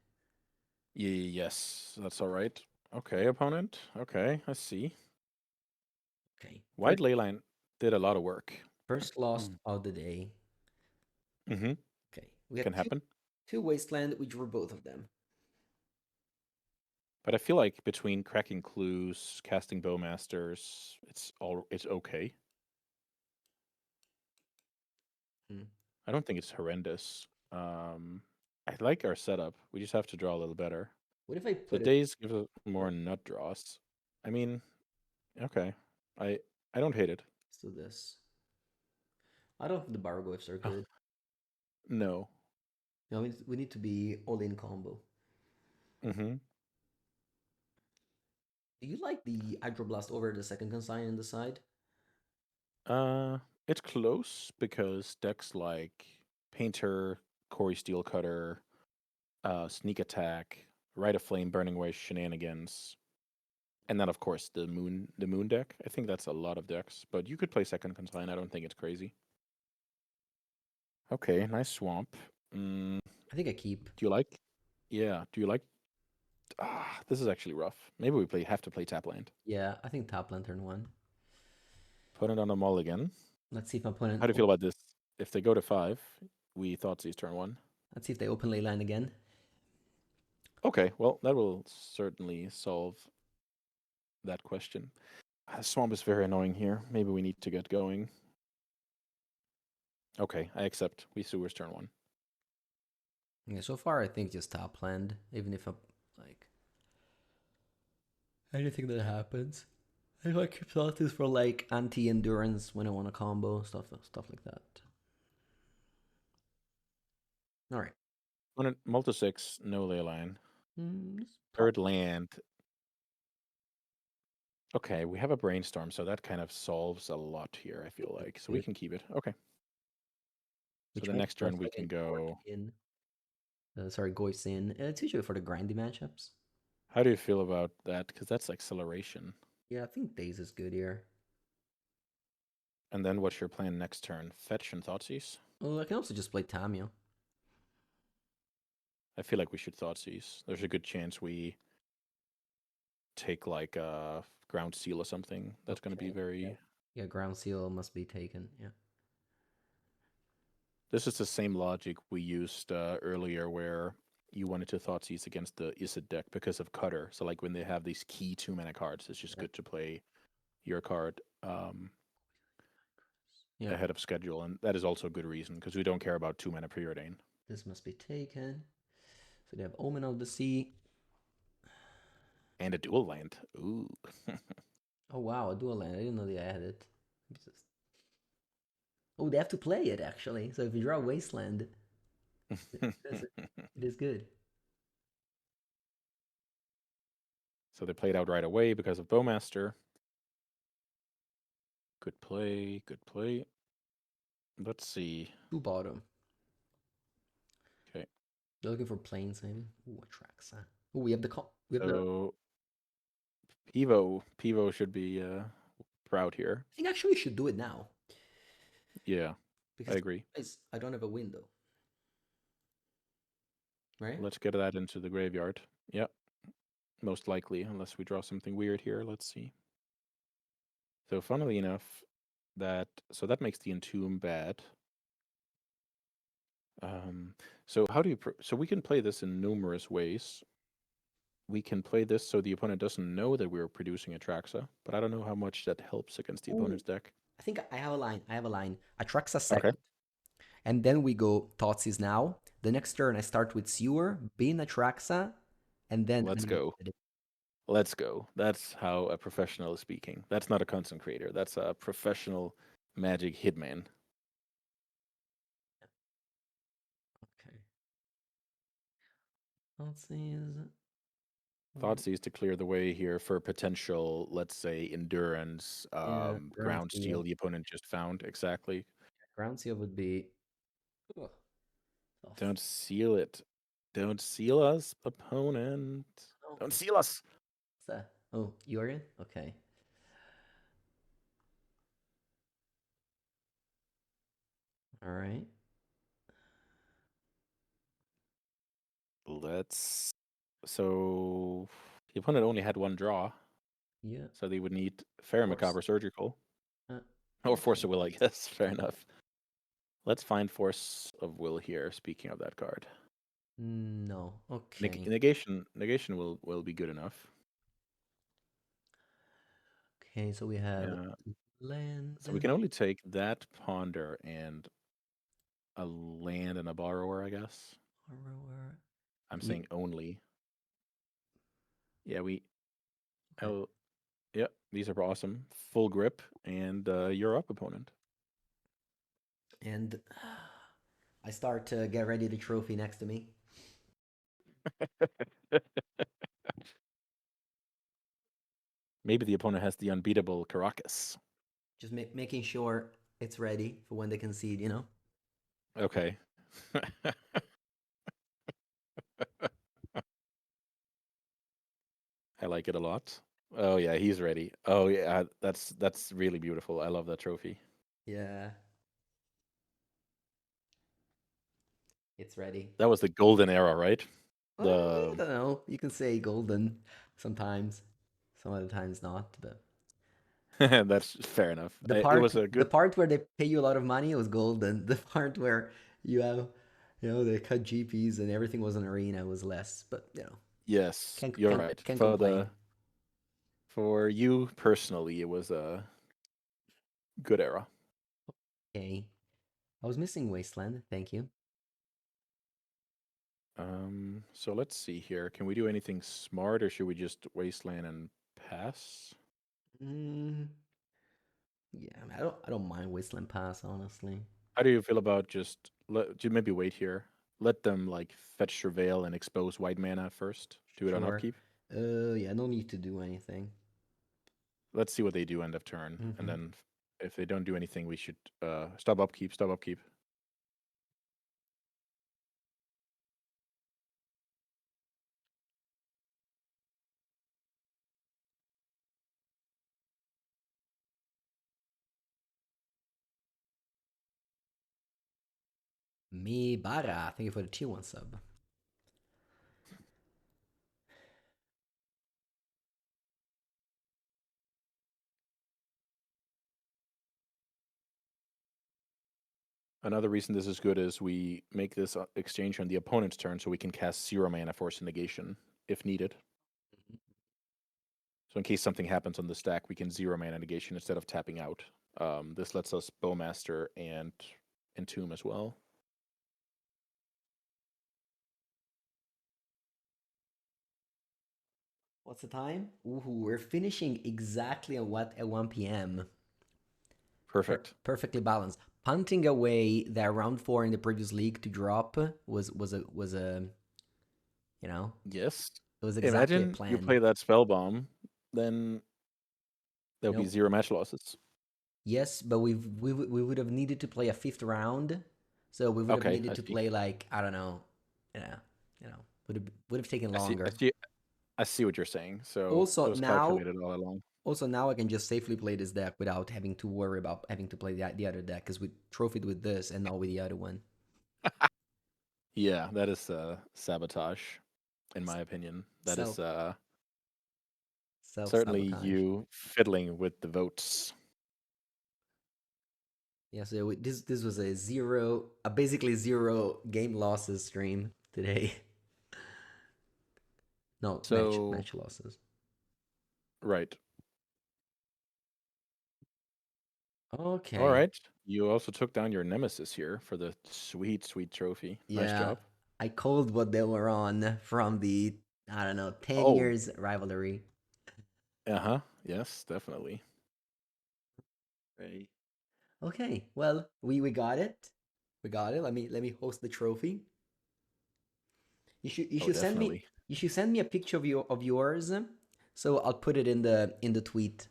Yes, that's all right. Okay, opponent. Okay, I see. Okay, White Leyline did a lot of work. first loss of the day. Mm-hmm. Okay, we have Can happen. two Wasteland. We drew both of them. But I feel like between cracking clues, casting bowmasters, it's okay. Hmm. I don't think it's horrendous. I like our setup. We just have to draw a little better. What if I The put it? days give us more nut draws. I mean, okay. I I don't hate it. Let's do this. I don't think the Barglyphs are Oh, good. no. No, we need to be all-in combo. Mm-hmm. Do you like the Hydroblast over the second consign in the side? Uh, it's close because decks like Painter, Corey Steelcutter, Sneak Attack, Rite of Flame, Burning Way shenanigans, and then of course the moon deck. I think that's a lot of decks, but you could play second consign. I don't think it's crazy. Okay, nice swamp. Mm, I think I keep. do you like? Yeah. Do you like? Ah, this is actually rough. Maybe we have to play tap land. Yeah, I think top lantern one. Put it on a mulligan. Let's see if my opponent. How do you feel about this? If they go to 5, we thought Z's turn 1. Let's see if they open ley line again. Okay, well, that will certainly solve that question. Swamp is very annoying here. Maybe we need to get going. Okay, I accept. We sewers turn 1. Yeah, so far I think just top land. Even if I'm like anything that happens. I like keep thoughts for like anti-endurance when I want a combo stuff like that. All right. On a multi 6, no ley line. It's Third land. Okay, we have a brainstorm, so that kind of solves a lot here, I feel like. So we Good. can keep it. Okay. So Which the makes next turn we like can Gork go. in. Sorry, Goyce in. It's usually for the grindy matchups. How do you feel about that? Because that's acceleration. Yeah, I think Daze is good here. And then what's your plan next turn? Fetch and Thoughtseize? Well, I can also just play Tamio. I feel like we should Thoughtseize. There's a good chance we take like a ground seal or something. That's going to be Okay. Yeah. very. Yeah, ground seal must be taken. Yeah. This is the same logic we used earlier where you wanted to Thoughtseize against the Isid deck because of Cutter. So like when they have these key 2 mana cards, it's just Yeah. good to play your card Yeah. ahead of schedule. And that is also a good reason because we don't care about 2 mana preordain. This must be taken. So they have Omen of the Sea. And a dual land. Ooh. Oh wow, a dual land. I didn't know they had it. Just... Oh, they have to play it actually. So if you draw Wasteland, it is good. So they played out right away because of Bowmaster. Good play, good play. Let's see. Two bottom. Okay. They're looking for planes maybe. Ooh, Atraxa. Oh, we have the call. We have the. I So Pivo should be proud here. think actually we should do it now Yeah, I because agree. I don't have a window, right? Let's get that into the graveyard. Yep, most likely, unless we draw something weird here. Let's see. So funnily enough, that makes the Entomb bad. So how do you? So we can play this in numerous ways. We can play this so the opponent doesn't know that we're producing Atraxa, but I don't know how much that helps against the Ooh, opponent's deck. I think I have a line. I have a line. Atraxa Okay, second, and then we go Thoughtseize now. The next turn I start with Sewer, Bean Atraxa, and then let's go. Let's go. That's how a professional is speaking. That's not a content creator. That's a professional magic hitman. Okay. Thoughtseize. Thoughtseize to clear the way here for potential, let's say, endurance, Yeah, ground ground seal. steel the opponent just found. Exactly. Ground seal would be ugh, tough. Don't seal it. Don't seal us, opponent. Oh, Don't seal us. what's that? Oh, Jorgen? Okay. All right. Let's. So the opponent only had one draw, Yeah. so they would need Fair Force. Macabre Surgical Uh, or Force okay. of Will, I guess. Fair enough. Let's find Force of Will here. Speaking of that card, No. Okay. negation will be good enough. Okay, so we have Yeah. So we land, can only take that Ponder and a land and a borrower, I guess. borrower. I'm Yeah. saying only. Yeah, we. Okay. Oh, yeah. These are awesome. Full grip, and you're up, opponent. And I start to get ready the trophy next to me. Maybe the opponent has the unbeatable Caracas. Just making sure it's ready for when they concede, you know? Okay. I like it a lot. Oh yeah, he's ready. Oh yeah, that's really beautiful. I love that trophy. Yeah, it's ready. That was the golden era, right? I The don't know. You can say golden sometimes, some other times not. But that's fair enough. It was a the good. part where they pay you a lot of money was golden. The part where you have, they cut GPs and everything was an arena was less. But Yes, can't you're can't right. can't complain. For you personally, it was a good era. Okay, I was missing Wasteland. Thank you. So let's see here. Can we do anything smart, or should we just wasteland and pass? Mm, yeah, I mean, I don't mind Wasteland Pass honestly. How do you feel about just do maybe wait here? Let them like fetch Surveil and expose white mana first. Do it on Sure. upkeep. Yeah, no need to do anything. let's see what they do end of turn, and Mm-hmm. then if they don't do anything, we should stop upkeep, stop upkeep. Me Bara, thank you for the tier 1 sub. Another reason this is good is we make this exchange on the opponent's turn, so we can cast 0 mana Force Negation if needed. So in case something happens on the stack, we can 0 mana negation instead of tapping out. This lets us Bowmaster and Entomb as well. What's the time? Ooh, we're finishing exactly at 1 p.m. Perfect. Perfectly balanced. Punting away that round 4 in the previous league to drop was a you know Yes. it was exactly a Imagine you plan. play that spell bomb, then there'll be No, 0 match losses. yes, but we would have needed to play a fifth round, so we would have Okay, needed I to see. play like I don't know, yeah, would have taken I see. I longer. see. I see what you're saying. So it Also was now, calculated all along. also now I can just safely play this deck without having to worry about having to play the other deck because we trophied with this and not with the other one. Yeah, that is sabotage, in my opinion. That is Self self certainly sabotage. you fiddling with the votes. Yeah, so this was a basically zero game losses stream today. No, So, match losses. right. All Okay. right. You also took down your nemesis here for the sweet, sweet trophy. Nice Yeah, job. I called what they were on from the I don't know 10 Oh, years rivalry. uh-huh. Yes, definitely. Right. Okay, well we got it. We got it. Let me host the trophy. You Oh, should send me definitely. a picture of yours, so I'll put it in the tweet.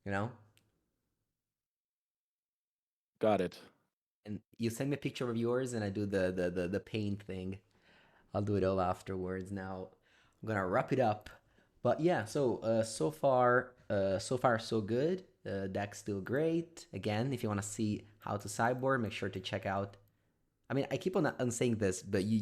You know, Got it. and you send me a picture of yours, and I do the paint thing. I'll do it all afterwards. Now I'm gonna wrap it up. But yeah, so far so good. Deck's still great. Again, if you want to see how to sideboard, make sure to check out. I mean, I keep on saying this, but you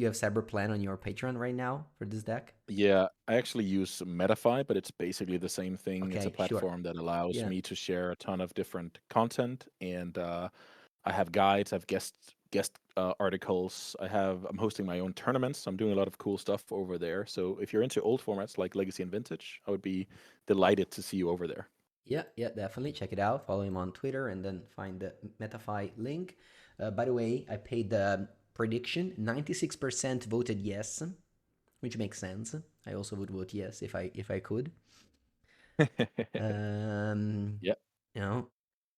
have Cyber Plan on your Patreon right now for this deck. Yeah, I actually use Metafy, but it's basically the same thing. It's a Okay, sure. platform that allows Yeah, me to share a ton of different content, and I have guides, I have guest articles. I'm hosting my own tournaments. I'm doing a lot of cool stuff over there. So if you're into old formats like Legacy and Vintage, I would be delighted to see you over there. yeah, definitely check it out. Follow him on Twitter and then find the Metafy link. By the way, I paid the prediction. 96% voted yes, which makes sense. I also would vote yes if I could. Um, Yeah. you know,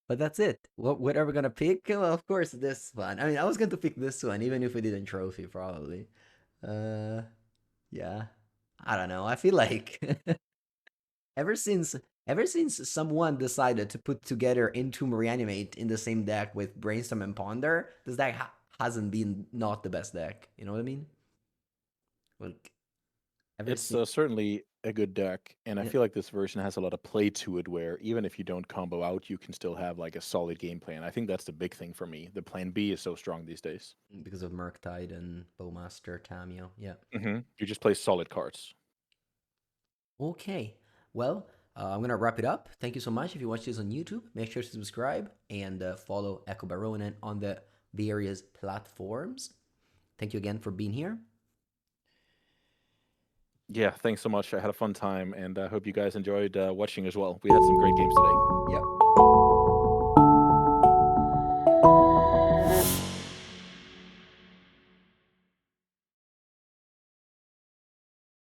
but that's it. What are we gonna pick? Well, of course, this one. I mean, I was going to pick this one, even if we didn't trophy, probably. Uh, yeah. I don't know. I feel like ever since ever since someone decided to put together Entomb Reanimate in the same deck with Brainstorm and Ponder, this deck hasn't been not the best deck. You know what I mean? Like ever It's since. certainly a good deck, and I Yeah, feel like this version has a lot of play to it where even if you don't combo out, you can still have like a solid game plan. I think that's the big thing for me. The plan B is so strong these days. because of Murktide and Bowmaster Tamio. Yeah. You just play solid cards. Okay. Well, I'm gonna wrap it up. Thank you so much. If you watch this on YouTube, make sure to subscribe and follow Echo Baronen on the various platforms. Thank you again for being here. Yeah, thanks so much. I had a fun time, and I hope you guys enjoyed watching as well. We had some great games today. Yep.